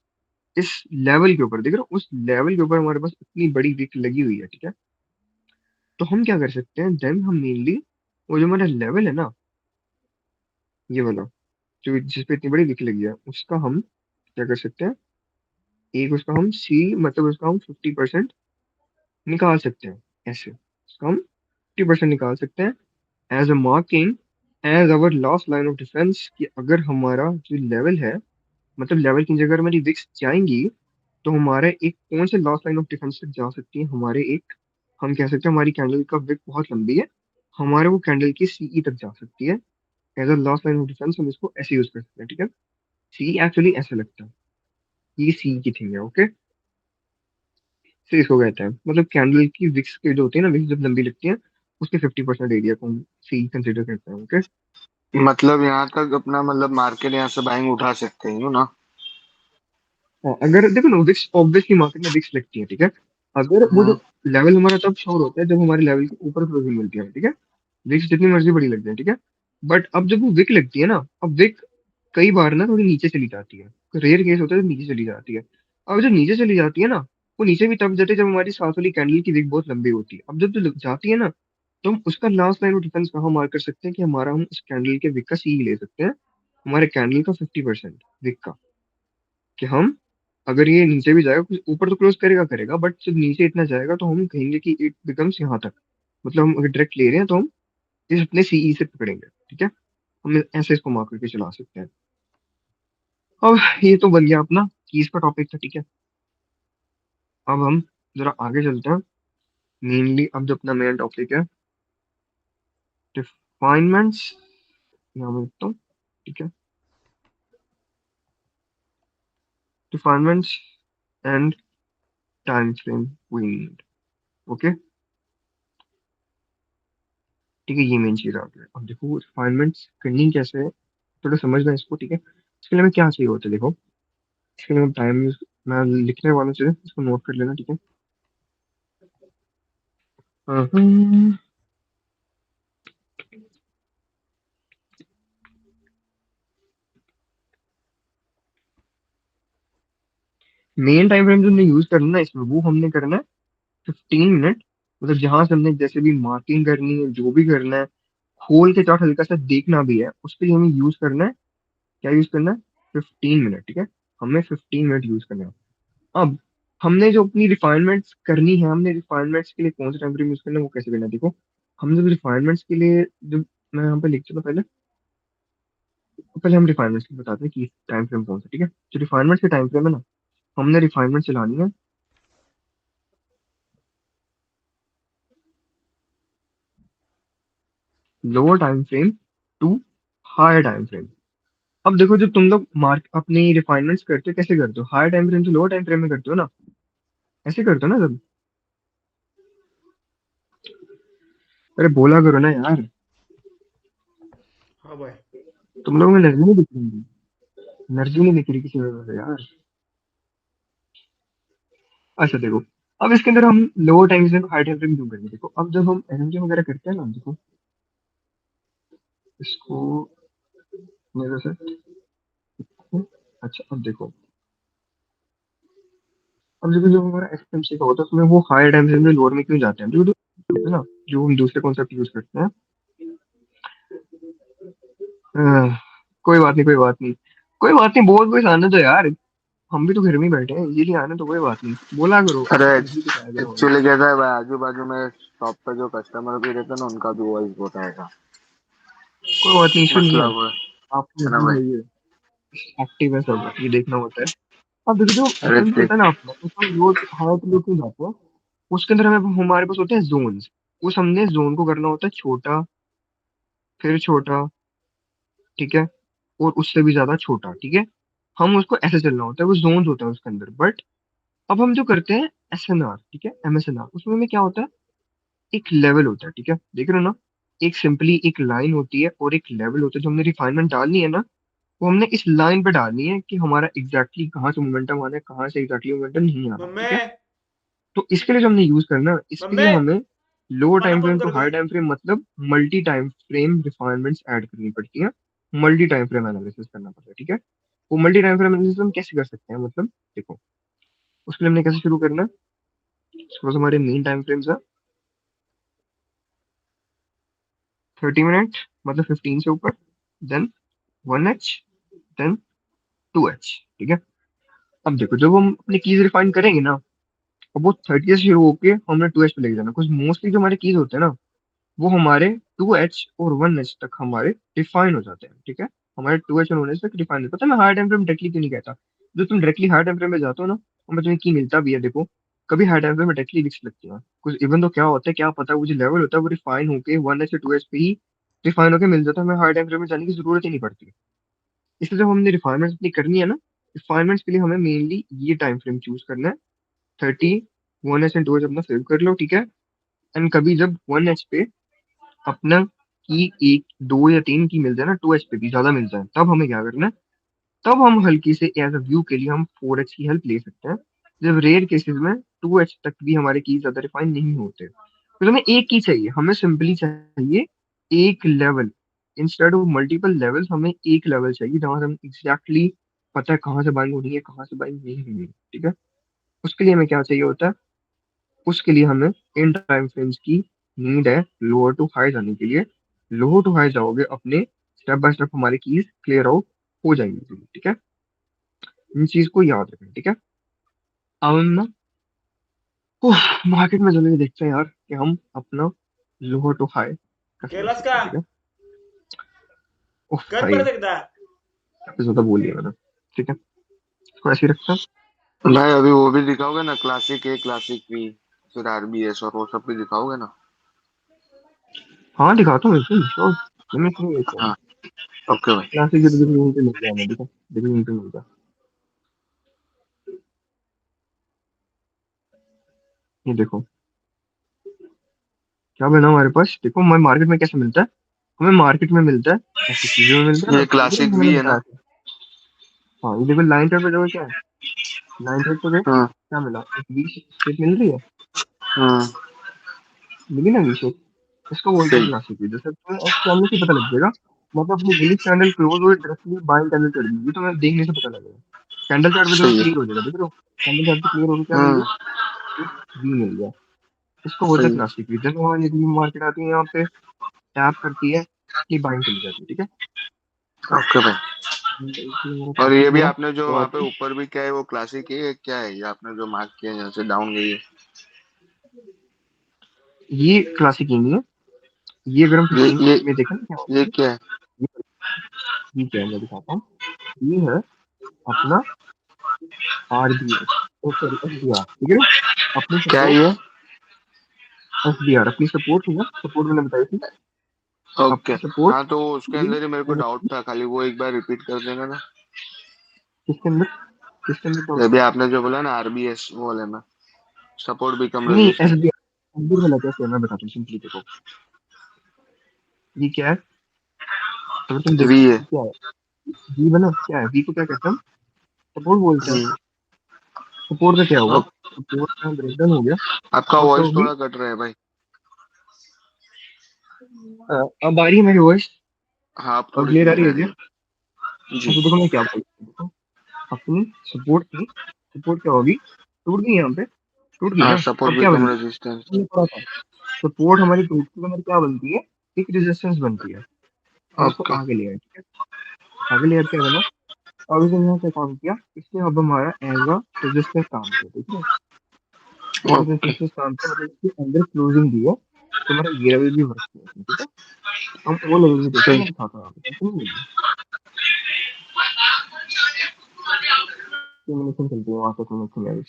इस लेवल के ऊपर देख रहे हो, उस लेवल के ऊपर हमारे पास इतनी बड़ी विक लगी हुई है, ठीक है, तो हम क्या कर सकते हैं, देन हम मेनली वो जो हमारा लेवल है ना, ये वाला जो जिस पे इतनी बड़ी विक लगी है, उसका हम क्या कर सकते हैं, एक उसका हम सी, मतलब उसका हम 50% निकाल सकते हैं, ऐसे उसका हम 50% निकाल सकते हैं as a marking, as our last line of defence, कि अगर हमारा जो लेवल है, मतलब लेवल की जगह हमारी विक्स जाएंगी, तो हमारे एक कौन से लास्ट लाइन ऑफ डिफेंस तक जा सकती है, हमारे एक, हम कह सकते हैं हमारी कैंडल का विक बहुत लंबी है, हमारे वो कैंडल की सीई तक जा सकती है। As a last line of defence हम इसको ऐसे यूज कर सकते हैं, ठीक है। सी एक्चुअली ऐसे लगता है, ये सी की थिंग है, ओके। फिर इसको कहते हैं, मतलब कैंडल की विक्स के जो होती है ना, विक्स जब लंबी लगती है, उसके 50% एरिया को हम सी कंसिडर करते हैं, ओके। मतलब यहाँ तक अपना मतलब मार्केट यहाँ से बाइंग उठा सकते हैं, यू ना। हाँ, अगर देखो ना विक्स ऑब्वियसली मार्केट में विक्स लगती है, ठीक है। अगर वो जो हम्म। लेवल हमारा तब शोर होता है जब हमारे लेवल के ऊपर क्लोजिंग मिलती है, ठीक है। विक्स जितनी मर्जी बड़ी लग जाए, ठीक है, बट अब जब वो विक लगती है ना, अब विक कई बार ना थोड़ी नीचे चली जाती है, रेयर केस होता है जब नीचे चली जाती है। अब जब नीचे चली जाती है ना, वो नीचे भी तब जाती है जब हमारी साथ वाली कैंडल की विक बहुत लंबी होती है। अब जब जो जाती है ना, तो हम उसका लास्ट लाइन ऑफ डिफेंस कहाँ मार्क कर सकते हैं, कि हमारा हम उस कैंडल के विक का सी ले सकते हैं, हमारे कैंडल का 50% विक का, कि हम अगर ये नीचे भी जाएगा, कुछ ऊपर तो क्लोज करेगा करेगा, बट जब नीचे इतना जाएगा तो हम कहेंगे कि इट बिकम्स यहाँ तक। मतलब हम अगर डायरेक्ट ले रहे हैं तो हम इस अपने सीई से पकड़ेंगे, ठीक है। हम ऐसे इसको मार्क करके चला सकते हैं। अब ये तो बन गया अपना कीज का टॉपिक था, ठीक है। अब हम जरा आगे चलते हैं। मेनली अब जो अपना मेन टॉपिक है, रिफाइनमेंट्स, यहाँ पे लिखता हूँ, ठीक है। Refinements and time frame we need, okay. ठीक है, ये मेन चीज आ गया। अब देखो रिफाइनमेंट्स करनी कैसे है, थोड़ा समझना इसको, ठीक है। इसके लिए हमें क्या चाहिए होता है, देखो। इसके लिए टाइम यूज, मैं लिखने वाला चीज है, इसको नोट कर लेना, ठीक है। मेन टाइम फ्रेम जो हमने यूज करना है इसमें, वो हमने करना है 15 मिनट। मतलब जहां से हमने जैसे भी मार्किंग करनी है, जो भी करना है, खोल के चार्ट हल्का सा देखना भी है, उसके लिए हमें यूज करना है, क्या यूज करना है, 15 मिनट, ठीक है। हमें 15 मिनट यूज करना है। अब हमने जो अपनी रिफाइनमेंट्स करनी है, हमने रिफाइनमेंट्स के लिए कौन सा टाइम फ्रेम यूज करना है, वो कैसे करना है, देखो। हम जब रिफाइनमेंट्स के लिए, जब मैं यहाँ पे लिख चुका पहले, तो पहले हम रिफाइनमेंट्स की बताते हैं कि टाइम फ्रेम कौन सा, ठीक है। जो रिफाइनमेंट्स के टाइम फ्रेम है ना, हमने रिफाइनमेंट चलानी है lower time frame to higher time frame. अब देखो, जब तुम लोग मार्क अपनी रिफाइनमेंट्स करते हो, कैसे करते हो, हायर टाइम फ्रेम से लोअर टाइम फ्रेम में करते हो ना, ऐसे करते हो ना जब। अरे बोला करो ना यार, हाँ भाई। तुम लोगों में एनर्जी नहीं दिख रही, एनर्जी नहीं दिख रही किसी वजह से यार। अच्छा देखो, अब इसके अंदर हम lower time frame high time frame क्यों करेंगे, देखो। अब जब हम एनर्जी वगैरह करते हैं ना, देखो इसको मेरे से, अच्छा अब देखो, अब देखो जो हमारा एफएमसी का होता है उसमें वो हायर टाइम फ्रेम में लोअर में क्यों जाते हैं, जो होता है ना, जो हम दूसरे कॉन्सेप्ट यूज करते हैं। अह, कोई बात नहीं, कोई बात नहीं, कोई बात नहीं, बहुत कोई आने दो यार। हम भी तो घर में ही बैठे हैं, इजीली आने तो, कोई बात नहीं, बोला करो, अरे इजीली कुछ आया करो भाई। एक्चुअली कैसा है भाई, आजू बाजू में शॉप पे जो कस्टमर भी रहते हैं ना, उनका भी वॉइस बहुत आएगा। कोई बात नहीं, इशू नहीं है। मतलब आपकी है ना मर्जी भाई। सही है, एक्टिव है सब, ये देखना होता है। अब देखो जो अरे एफएमसी होता है ना अपना, उसमें रोज हायर टू लो क्यों जाते हैं, उसके अंदर हमें, हमारे पास होते हैं जोन्स। उस हमने जोन को करना होता है छोटा, फिर छोटा, ठीक है, और उससे भी ज्यादा छोटा, ठीक है। हम उसको ऐसे चलना होता है, वो जोन्स होता है उसके अंदर। बट अब हम जो करते हैं एसएनआर, ठीक है, एमएसएनआर, उसमें हमें क्या होता है, एक लेवल होता है, ठीक है, देख रहे हो ना। एक सिंपली एक लाइन होती है और एक लेवल होता है, जो हमने रिफाइनमेंट डालनी है ना, वो हमने इस लाइन पे डालनी है कि हमारा एग्जैक्टली कहाँ से मोमेंटम आना है, कहाँ से एग्जैक्टली मोमेंटम नहीं आना, मम्मी। ठीक है। तो इसके लिए जो हमने यूज करना, इसके लिए मम्मी, हमें लोअर खाना टाइम फ्रेम बंद टू कर दे। हाई टाइम फ्रेम, मतलब multi time frame refinements add करनी पड़ती है। मल्टी टाइम फ्रेम एनालिसिस करना पड़ता है, ठीक है। वो मल्टी टाइम फ्रेम एनालिसिस हम कैसे कर सकते हैं, मतलब देखो, उसके लिए हमने कैसे शुरू करना है। सपोज हमारे मेन टाइम फ्रेम्स है 30 मिनट, मतलब 15 से ऊपर, देन 1h, देन 2h, ठीक है। अब देखो, जब हम अपनी कीज रिफाइन करेंगे ना, अब वो 30 से शुरू होके हमने 2h पे लेके जाना, कुछ मोस्टली जो हमारे कीज होते हैं ना, वो हमारे 2h और 1h तक हमारे डिफाइन हो जाते हैं, ठीक है। हमारे 2h और 1h तक डिफाइन होता है। मैं हायर टाइम फ्रेम डायरेक्टली क्यों नहीं कहता, जो तुम डायरेक्टली हायर टाइम फ्रेम में जाते हो ना, हमें तुम्हें की मिलता भी है, देखो। कभी हायर टाइम फ्रेम में डायरेक्टली रिस्क लगती है कुछ, इवन तो क्या होता है, क्या पता, वो जो लेवल होता है वो रिफाइन होके 1h से 2h पे ही रिफाइन होके मिल जाता है, हमें हायर टाइम फ्रेम में जाने की जरूरत ही नहीं पड़ती। इसलिए जब हमने रिफाइनमेंट अपनी करनी है ना, रिफाइनमेंट्स के लिए हमें मेनली ये टाइम फ्रेम चूज करना है। 30, 1h एंड 2h अपना सेव कर लो, ठीक है। एंड कभी जब 1h पे अपना की एक दो या तीन की मिल जाए ना, 2h पे भी ज्यादा मिल जाए, तब हमें क्या करना है, तब हम हल्की से एज अ व्यू के लिए हम 4h की हेल्प ले सकते हैं। जब रेयर केसेस में 2h तक भी हमारे की ज्यादा रिफाइन नहीं होते, तो हमें एक की चाहिए, हमें सिंपली चाहिए एक level. Instead of multiple levels, हमें एक लेवल चाहिए जहां से हम एग्जैक्टली पता है कहाँ से बाइंग होनी है, कहाँ से बाइंग नहीं होनी है, ठीक है। उसके लिए हमें क्या चाहिए होता है, उसके लिए हमें इन टाइम फ्रेम्स की नीड है लोअर टू हाई जाने के लिए। लोअर टू हाई जाओगे अपने, स्टेप बाय स्टेप हमारी कीज क्लियर आउट हो जाएंगी, ठीक है। इन चीज को याद रखना, ठीक है। अब हम ना मार्केट में चले के देखते हैं यार कि हम अपना लोअर टू हाई कैसे कर केलंस सकते का? हैं, ठीक है। उफ कर भाई, परत एकदा. काफी ज्यादा बोल लिया मैंने, ठीक है। इसको ऐसे ही रखता हूँ। भाई अभी वो भी दिखाओगे ना, क्लासिक ए क्लासिक बी, फिर आरबीएस और वो सब भी दिखाओगे ना? हाँ दिखाता हूँ बिल्कुल, श्योर। मैं क्यों देखता हूँ। हाँ। ओके भाई। क्लासिक की तो देखो यहीं पे मिल गया हमें, देखो देखो यहीं पे मिल गया। ये देखो क्या बना हमारे पास, देखो हमारे मार्केट में कैसे मिलता है। हमें मार्केट में मिलता है, ऐसी चीजों में मिलता है ना, ये ठीक है, क्लासिक जो मैंने बी है बताया ना? था। हाँ ये देखो लाइन चार्ट पे देखो क्या है। लाइन चार्ट पे देखो हाँ। क्या मिला, एक वी शेप मिल रही है। हाँ। मिली ना वी शेप। इसको बोलते हैं सही। Classic view. जैसे तुम्हें एस कैंडल से पता लग जाएगा, मतलब अपनी बुलिश कैंडल क्लोज हुई डायरेक्टली बाइंग कैंडल चढ़ गई, ये तो मैं देखने से पता लगेगा। कैंडल चार्ट पे देखो सही है। क्लियर हो जाएगा, देख रहे हो। कैंडल चार्ट पे क्लियर होकर क्या मिल हाँ। गया, एक वी मिल गया। इसको बोलते हैं सही है। Classic view. जब हमारी यदि मार्केट आती है यहाँ पे टैप करती है, ये बाइंग चली जाती है, ठीक है। ओके भाई। इसलिए मेरा और प्रॉफिट ये भी हुआ आपने जो तो वहाँ पे आती ऊपर भी क्या है, वो क्लासिक है क्या है, ये आपने जो मार्क किया है यहाँ से डाउन गई है? ये क्लासिक ही नहीं है। ये अगर हम ये 15 ये में देखें ना क्या ये होता है। क्या है? ये क्या है मैं दिखाता हूँ। ये है अपना आरबीएस, ओ सॉरी एसबीआर, ठीक है। अपनी क्या है सपोर्ट, ये? एसबीआर अपनी सपोर्ट थी ना, सपोर्ट मैंने बताई थी। ओके। अपनी सपोर्ट हाँ तो उसके ये अंदर ही मेरे को मैंने डाउट था, खाली वो एक बार रिपीट कर देना ना। किसके अंदर, किसके अंदर डाउट अभी था। आपने जो बोला ना आरबीएस वो वाले में, सपोर्ट बिकम नहीं रेजिस्टेंस। एसबीआर, एसबीआर वाला कैसे है मैं बताता हूँ सिंपली, देखो ये क्या है। अगर तुम वी देखो है। ये क्या है, वी बना क्या है, वी को क्या कहते हैं हम, सपोर्ट बोलते हैं। हम्म। सपोर्ट का क्या हुआ, ओके। सपोर्ट का ब्रेकडाउन हो गया आपका और क्या वॉइस होगी। थोड़ा कट रहा है भाई। अब आ रही है मेरी वॉइस, हाँ आप अब थोड़ी क्लियर आ रही क्लियर है आ रही क्या। है। जी। अच्छा देखो मैं क्या बोल रहा हूँ, देखो अपनी सपोर्ट थी, सपोर्ट क्या होगी, टूट गई यहाँ पे, टूट गई हाँ ना। सपोर्ट अब क्या बिकम बनी, रेजिस्टेंस। हमने पढ़ा था सपोर्ट हमारी टूट के अंदर क्या बनती है, एक रेजिस्टेंस बनती है। हम इसको ओके। आगे ले आए, ठीक है। आगे ले आए क्या बना, अब इसने यहाँ पे काम किया, इसने अब हमारा एज अ रेजिस्टेंस काम किया, ठीक है। एज अ ओके। रेजिस्टेंस काम किया, मतलब इसके अंदर क्लोजिंग दी है, तो हमारा ये लेवल भी वर्क किया इसने, ठीक है। हम वो लेवल भी देखते हैं, सही। मैं दिखाता हूँ आपको, टेंशन नहीं लेनी। सिमुलेशन चलती है वहाँ पे, सिमुलेशन।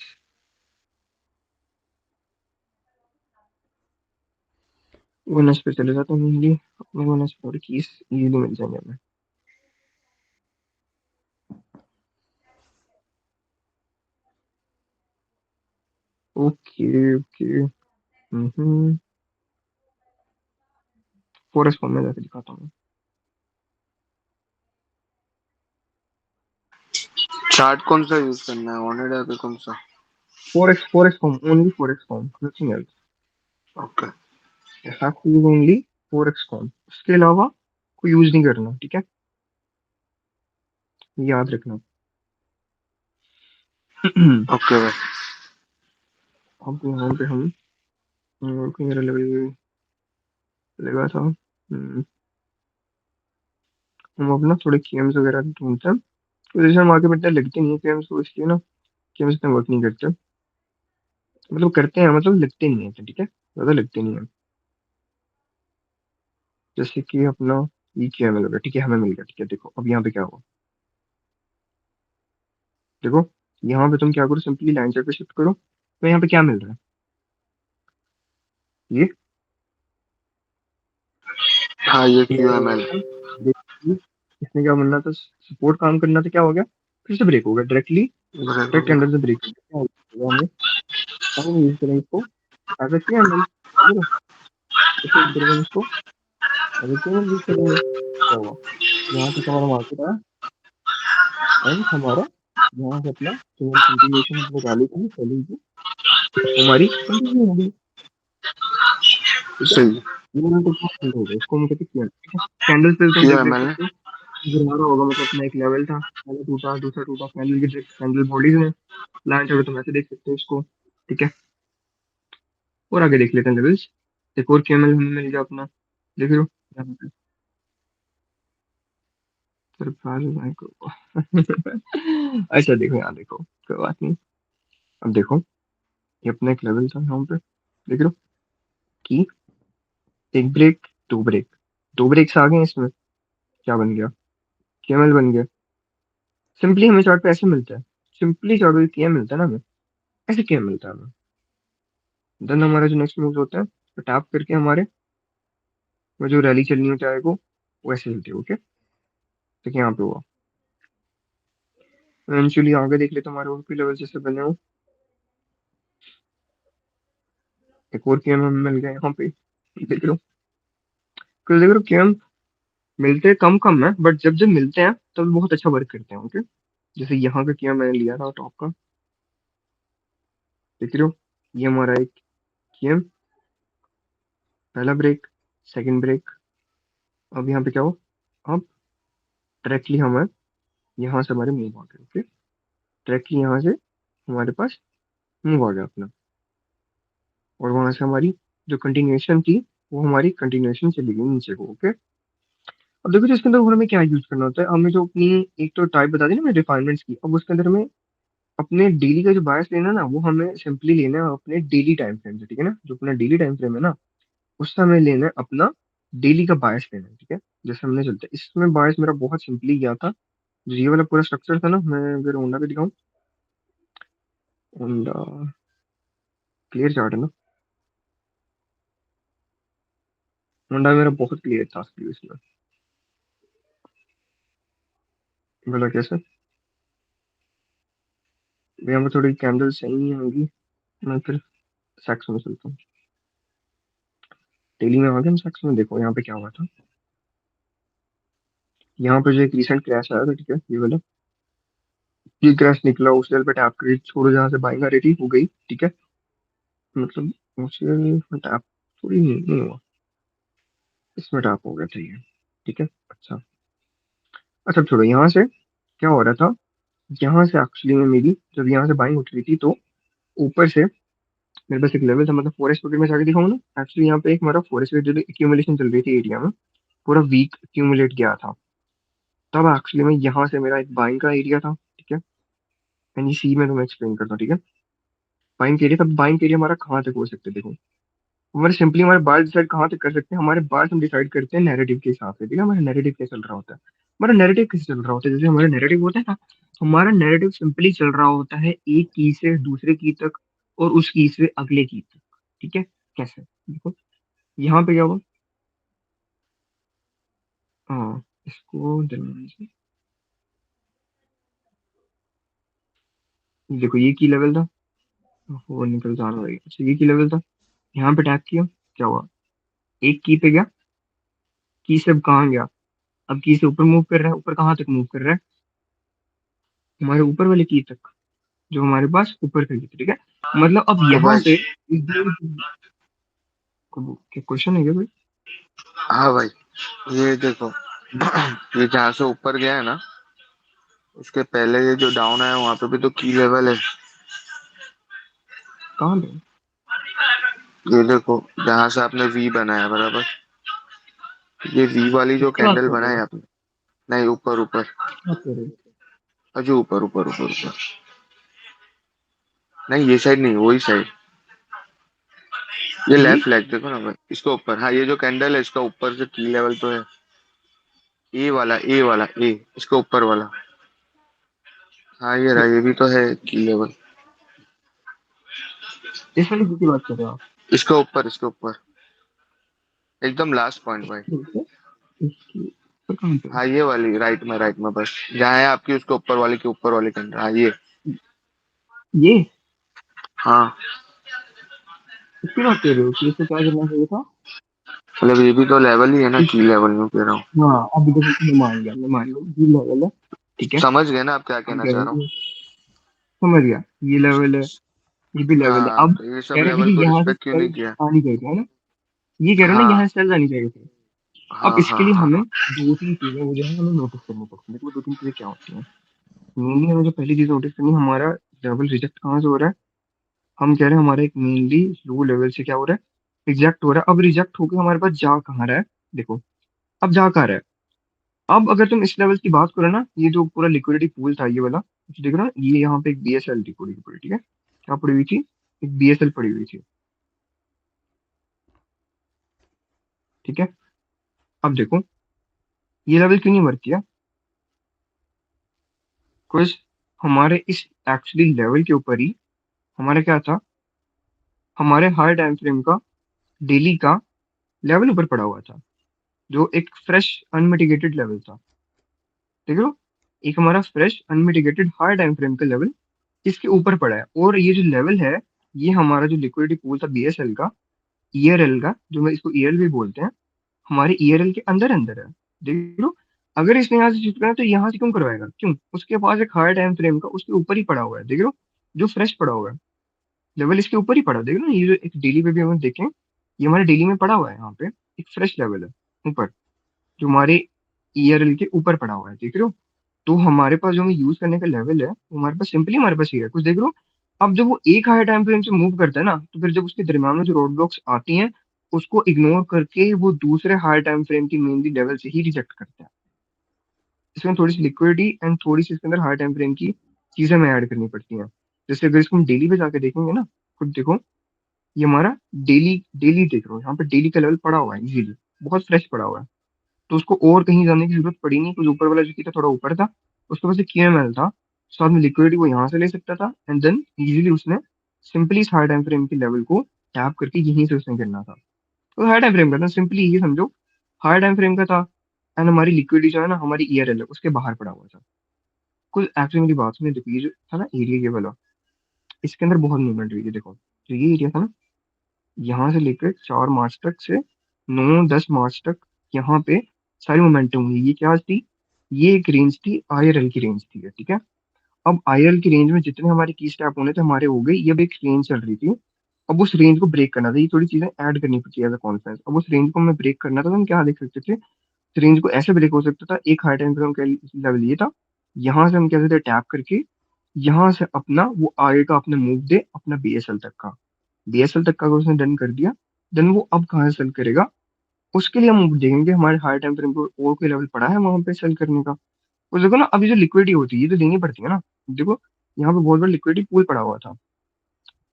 बोनस पे चले जाता हूँ इजीली, अपने बोनस पे और कीज इजीली मिल जाएंगे हमें। Okay okay. Hmm. Forest form में जाके दिखाता हूँ। चार्ट कौन सा यूज करना है, ऑन या फिर कौन सा? Forest, forest form only, forest form nothing else. Okay. Have to use only forest form, उसके अलावा कोई यूज नहीं करना, ठीक है। याद रखना। ओके भाई। अब यहाँ पे हम कोई मेरा लेवल लगा था। हम अपना थोड़े केम्स वगैरह ढूंढते हैं, तो जैसे हम आगे बढ़ते लगते नहीं है केम्स, तो इसलिए ना केम्स इतना वर्क नहीं करते। मतलब करते हैं, मतलब लगते नहीं है, ठीक है, ज्यादा लगते नहीं है। जैसे कि अपना ये क्या मिल गया, ठीक है, हमें मिल गया, ठीक है। देखो अब यहाँ पे क्या हुआ, देखो यहाँ पे तुम क्या करो, सिंपली लाइन चार्ट पे शिफ्ट करो, तो यहाँ पे क्या मिल रहा है, हाँ ये ये क्यू एम एल। देखिए, इसने क्या बनना था, सपोर्ट काम करना था, क्या हो गया, फिर से ब्रेक हो गया डायरेक्टली, ब्रेक हो डायरेक्ट गया। अंडर से ब्रेक हो गया। क्या होगा हमें, अब हम यूज करेंगे इसको एज ए कैंडल, ठीक है। कैसे यूज करेंगे हम इसको, एज ए कैंडल यूज करेंगे। क्या हुआ, यहाँ से हमारा मार्केट आया, एंड हमारा यहाँ से अपना कंटिन्यूएशन हमने डाली थी सेलिंग की, हमारी कंटिन्यू हो गई, ठीक है। सही। ये वाला तो बहुत ठंडा हो गया, इसको हम कहते हैं ठीक है। कैंडल्स पे तुम क्यू देख एम देख एल। सकते हो, गिरवाना होगा, मतलब अपना एक लेवल था, पहला टूटा दूसरा टूटा, कैंडल की कैंडल बॉडीज में लाइन चढ़ो, तुम ऐसे देख सकते हो इसको, ठीक है। और आगे देख लेते हैं लेवल्स। एक और कैमल हमें मिल गया अपना, देख लो यहाँ पे। सरप्राइज बैंक को। अच्छा देखो यहाँ देखो, कोई बात नहीं। अब देखो, ये अपना एक लेवल था यहाँ पे, देख रहे हो कि एक ब्रेक, दो ब्रेक, दो ब्रेक्स आ गए इसमें, क्या बन गया, केएमएल बन गया। सिंपली हमें चार्ट पे ऐसे मिलता है, सिंपली चार्ट पे केएम मिलता है ना हमें, ऐसे केएम मिलता है हमें। देन हमारा जो नेक्स्ट मूव होता है, तो टैप करके हमारे वो जो रैली चलनी हो चाहे वो ऐसे चलती है, ओके। तो यहाँ पे हुआ, इवेंचुअली आगे देख ले तो हमारे और भी लेवल जैसे बने हो, एक और केएम हमें मिल गया यहाँ पे, देख लो। क्यों देख लो, केएम मिलते हैं कम कम है, बट जब जब मिलते हैं तब बहुत अच्छा वर्क करते हैं, ओके। जैसे यहाँ का केएम मैंने लिया था टॉप का, देख रहे हो, ये हमारा एक केएम, पहला ब्रेक, सेकंड ब्रेक। अब यहाँ पे क्या हो, अब डायरेक्टली हमें यहाँ से हमारे मूव आ गए, ओके। डायरेक्टली यहाँ से हमारे पास मूव आ गया अपना, और वहां से हमारी जो कंटिन्यूएशन थी वो हमारी कंटिन्यूएशन चली गई नीचे को, ओके। अब देखो जो इसके अंदर हमें क्या यूज करना होता है, हमें जो अपनी एक तो टाइप बता दी ना मैंने रिफाइनमेंट्स की, अब उसके अंदर हमें अपने डेली का जो बायस लेना है ना, वो हमें सिंपली लेना है अपने डेली टाइम फ्रेम से, ठीक है ना। जो अपना डेली टाइम फ्रेम है ना, उससे हमें लेना है अपना डेली का बायस लेना है, ठीक है। जैसे हमने चलते हैं इसमें, बायस मेरा बहुत सिंपली गया था। जो ये वाला पूरा स्ट्रक्चर था ना, मैं अगर होंडा का दिखाऊं, होंडा क्लियर चार्ट है ना, होंडा मेरा बहुत क्लियर था इसमें। बोला कैसे, यहाँ पर थोड़ी कैंडल सही नहीं होगी, मैं फिर सेक्स में चलता हूँ। डेली में आ गया हम सेक्स में, देखो यहाँ पे क्या हुआ था। यहाँ पे जो एक रिसेंट क्रैश आया था, ठीक है, ये वाला, ये क्रैश निकला, उस लेवल पे टैप करी, छोड़ो जहाँ से बाइंग आ रही थी हो गई, ठीक है। मतलब उस लेवल में टैप थोड़ी नहीं हुआ, इसमें टैप हो गया था ये, ठीक है। अच्छा, अच्छा छोड़ो, यहाँ से क्या हो रहा था, यहाँ से एक्चुअली में मेरी जब यहाँ से बाइंग उठ रही थी, तो ऊपर से मेरे पास एक लेवल था, मतलब फॉरेस्ट वगैरह में जाके दिखाऊँ ना, एक्चुअली यहाँ पे एक हमारा फॉरेस्ट जो एक्यूमुलेशन चल रही थी एरिया में, पूरा वीक एक्यूमुलेट गया था। तब एक्चुअली में यहाँ से मेरा एक बाइंग का एरिया था, ठीक है। एंड ये सी में तुम्हें एक्सप्लेन करता हूँ, ठीक है। बाइंग एरिया, तब बाइंग एरिया हमारा कहाँ तक हो सकते हैं, देखो हमारे सिंपली हमारे बाल डिसाइड कहाँ तक कर सकते हैं, हमारे बाल हम डिसाइड करते हैं नैरेटिव के हिसाब से, ठीक है। हमारा नैरेटिव क्या चल रहा होता है, हमारा नैरेटिव कैसे चल रहा होता है, जैसे हमारा नैरेटिव होता है ना, हमारा नैरेटिव सिंपली चल रहा होता है एक की से दूसरे की तक, और उस की से अगले की तक, ठीक है। कैसे, देखो यहाँ पे क्या हुआ, हाँ इसको देखो, ये की लेवल था, वो निकल जा रहा है, अच्छा ये की लेवल था, यहाँ पे टैप किया, क्या हुआ, एक की पे गया, की से अब कहाँ गया, अब की से ऊपर मूव कर रहा है, ऊपर कहाँ तक मूव कर रहा है, हमारे ऊपर वाले की तक, जो हमारे पास ऊपर की थी, ठीक है। मतलब अब तो यहाँ भाई, से क्या क्वेश्चन है क्या कोई। हाँ भाई, ये देखो, ये जहाँ से ऊपर गया है ना, उसके पहले ये जो डाउन है वहां पे भी तो की लेवल है। कहाँ पे, ये देखो, जहाँ से आपने वी बनाया बराबर, ये वी वाली जो इसकी बात कैंडल कर रहे बनाई हो, आपने, नहीं ऊपर ऊपर, इसकी बात कर रहे हो। अजय ऊपर ऊपर ऊपर ऊपर, नहीं ये साइड नहीं, वही साइड, ये ये लेफ्ट लेग देखो ना भाई, इसको ऊपर, हाँ ये जो कैंडल है इसका ऊपर से की लेवल तो है, ए वाला ए, इसके ऊपर वाला, हाँ ये रहा, ये- ये भी तो है की लेवल, इस वाली की बात कर रहे हो आप, इसके ऊपर, एकदम लास्ट पॉइंट भाई। इसके ऊपर, इसके ऊपर कहाँ पे, हाँ ये वाली, राइट में बस, जहाँ है आपकी उसके ऊपर वाले के ऊपर वाले कैंडल, हाँ ये, ये हाँ। इसकी बात कर रहे हो कि इसको क्या करना चाहिए था। मतलब ये भी तो लेवल ही है ना, इस, की लेवल में कह रहा हूँ। हाँ अभी देखो मैं मान गया, मैं मान लो ये लेवल है, ठीक है। समझ गए ना आप क्या हम कहना कह रहे चाह हैं रहा हूँ। कि समझ गया, ये लेवल है, ये भी लेवल है। हाँ अब तो ये सब कह रहे हैं लेवल कि को यहाँ से रिस्पेक्ट क्यों नहीं सेल्स किया। आनी चाहिए थी, है ना, ये कह रहे हो ना, यहाँ हाँ सेल्स आनी चाहिए थी। अब हाँ इसके हाँ लिए हाँ हमें हाँ। दो तीन चीजें वो जो है हमें नोटिस करनी पड़ती है। देखो दो तीन चीजें क्या होती हैं, मेनली हमें जो पहली चीज नोटिस करनी है, हमारा लेवल रिजेक्ट कहाँ से हो रहा है। हम कह रहे हैं हमारा एक मेनली लो लेवल से क्या हो रहा है, रिजेक्ट हो रहा है। अब रिजेक्ट होकर हमारे पास जा कहाँ रहा है, देखो अब जा कहाँ रहा है, अब अगर तुम इस लेवल की बात करो ना, ये जो पूरा लिक्विडिटी पूल था ये वाला, तो देख रहा ये यहाँ पे एक बीएसएल थी पूरी की पूरी, ठीक है, क्या पड़ी हुई थी, एक बीएसएल पड़ी हुई थी, ठीक है। अब देखो ये लेवल क्यों नहीं वर्क किया, बिकॉज हमारे इस एक्चुअली लेवल के ऊपर ही हमारा क्या था, हमारे हायर टाइम फ्रेम का डेली का लेवल ऊपर पड़ा हुआ था, जो एक फ्रेश अनमिटिगेटेड लेवल था, देख लो, एक हमारा fresh unmitigated higher time frame का लेवल इसके ऊपर पड़ा है, और ये जो लेवल है ये हमारा जो लिक्विडिटी पूल था बीएसएल का, ईआरएल का, जो मैं इसको ईएरएल भी बोलते हैं, हमारे ईआरएल के अंदर अंदर है, देख लो। अगर इसने यहाँ से शिफ्ट करना तो यहाँ से क्यों करवाएगा, क्यों, उसके पास एक हायर टाइम फ्रेम का उसके ऊपर ही पड़ा हुआ है, देख लो, जो फ्रेश पड़ा हुआ है, लेवल इसके ऊपर ही पड़ा है, देख लो, ये जो एक डेली पे भी हम देखें, ये हमारे डेली में पड़ा हुआ है, यहाँ पे एक फ्रेश लेवल है ऊपर, जो हमारे ईआरएल के ऊपर पड़ा हुआ है, देख रहे हो। तो हमारे पास जो हमें यूज करने का लेवल है वो हमारे पास सिंपली हमारे पास ये है, कुछ देख लो। अब जब वो एक हायर टाइम फ्रेम से मूव करता है ना, तो फिर जब उसके दरम्यान में जो रोड ब्लॉक्स आती हैं उसको इग्नोर करके वो दूसरे हायर टाइम फ्रेम की मेनली लेवल से ही रिजेक्ट करते हैं। इसमें थोड़ी सी लिक्विडिटी एंड थोड़ी सी इसके अंदर हायर टाइम फ्रेम की चीजें हमें ऐड करनी पड़ती हैं। जैसे अगर इसको हम डेली पे जाके देखेंगे ना, खुद देखो, ये हमारा डेली डेली देख रहा हूँ, यहाँ पे डेली का लेवल पड़ा हुआ है इजीली, बहुत फ्रेश पड़ा हुआ है, तो उसको और कहीं जाने की जरूरत पड़ी नहीं, कुछ ऊपर वाला जो की था थोड़ा ऊपर था, उसके पास एक KML था, साथ में लिक्विडिटी वो यहाँ से ले सकता था, एंड देन इजीली उसने सिंपली इस हाई टाइम फ्रेम के लेवल को टैप करके यहीं से उसने गिरना था। तो हाई टाइम फ्रेम का था, सिंपली ये समझो, हाई टाइम फ्रेम का था, एंड हमारी लिक्विडिटी जो है ना, हमारी ईआरएल है उसके बाहर पड़ा हुआ था। कुल एक्चुअली मेरी बात सुनिए, देखो ये जो था ना एरिया ये वाला, इसके अंदर बहुत मूवमेंट हुई है, देखो जो ये एरिया था ना, यहाँ से लेकर 4 मार्च तक से 9-10 मार्च तक यहाँ पे सारी मोमेंटम हुई, ये क्या थी, ये एक रेंज थी, आईआरएल की रेंज थी, ठीक है। अब आईआरएल की रेंज में जितने हमारे की स्टेप होने थे हमारे हो गए, ये अब एक रेंज चल रही थी, अब उस रेंज को ब्रेक करना था, ये थोड़ी चीजें ऐड करनी पड़ती है एज अ कॉन्फ्रेंस, अब उस रेंज को हमें ब्रेक करना था, तो हम क्या देख सकते थे, इस रेंज को ऐसे ब्रेक हो सकता था, एक हाई टाइम फ्रेम का लेवल ये था, यहाँ से हम क्या कहते थे टैप करके, यहाँ से अपना वो आगे का अपना मूव दे अपना बीएसएल तक का, बीएसएल तक का अगर उसने डन कर दिया, देन वो अब कहाँ से सेल करेगा, उसके लिए हम देखेंगे हमारे हाई टाइम फ्रेम को और कोई लेवल पड़ा है वहां पे सेल करने का। और देखो ना, अभी जो लिक्विडिटी होती है ये तो देनी पड़ती है ना, देखो यहाँ पे बहुत बड़ा लिक्विडिटी पूल पड़ा हुआ था,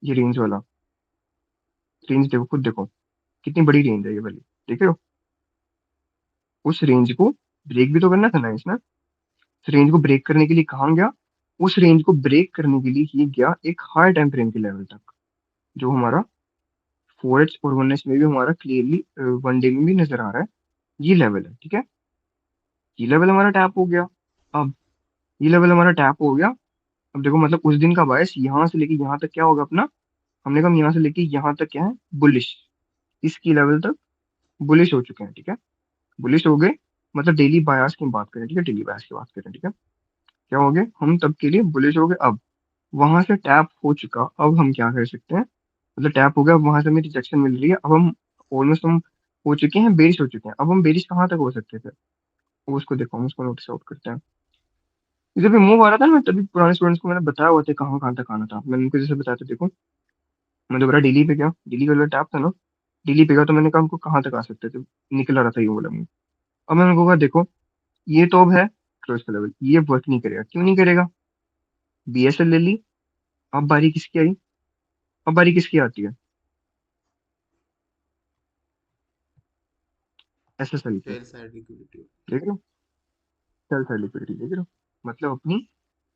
ये रेंज वाला, रेंज देखो खुद देखो, कितनी बड़ी रेंज है ये वाली, देख रहे हो, उस रेंज को ब्रेक भी तो करना था ना इसने, उस रेंज को ब्रेक करने के लिए कहाँ गया, उस रेंज को ब्रेक करने के लिए ये गया एक हाई टाइम फ्रेम के लेवल तक, जो हमारा 4H और 1H में भी हमारा क्लियरली 1 डे में भी नजर आ रहा है, ये लेवल है, ठीक है, ये लेवल हमारा टैप हो गया। अब ये लेवल हमारा टैप हो गया, अब देखो मतलब उस दिन का बायस यहाँ से लेके यहाँ तक क्या होगा अपना, हमने कहा यहाँ से लेके यहाँ तक क्या है, बुलिश, इसकी लेवल तक बुलिश हो चुके हैं, ठीक है, बुलिश हो गए, मतलब डेली बायस की बात करें, ठीक है, डेली बायस की बात करें, ठीक है, क्या हो गए हम तब के लिए बुलिश हो गए। अब वहां से टैप हो चुका, अब हम क्या कर सकते हैं, मतलब टैप हो गया, अब वहां से हमें रिजेक्शन मिल रही है, अब हम ऑलमोस्ट हम हो चुके हैं बेरिश हो चुके हैं, अब हम बेरिश कहाँ तक हो सकते थे, वो उसको देखो, हम उसको नोटिस आउट करते हैं। जब ये मूव आ रहा था ना, मैं तभी पुराने स्टूडेंट्स को मैंने बताया हुआ था कहाँ कहाँ तक आना था, मैंने उनको जैसे बताया था, देखो मैं दोबारा दिल्ली पे गया, दिल्ली का जो टैप था ना, दिल्ली पे गया, तो मैंने कहा हमको कहाँ तक आ सकते थे, निकल आ रहा था ये वाला मूव। अब मैंने उनको कहा देखो, ये तो अब है क्लोज का लेवल, ये वर्क नहीं करेगा, क्यों नहीं करेगा, बीएसएल ले ली, अब बारी किसकी आई, अब बारी किसकी आती है, एसएसएल की, सेल साइड लिक्विडिटी। देख रहे हो, सेल साइड लिक्विडिटी देख रहे हो, मतलब अपनी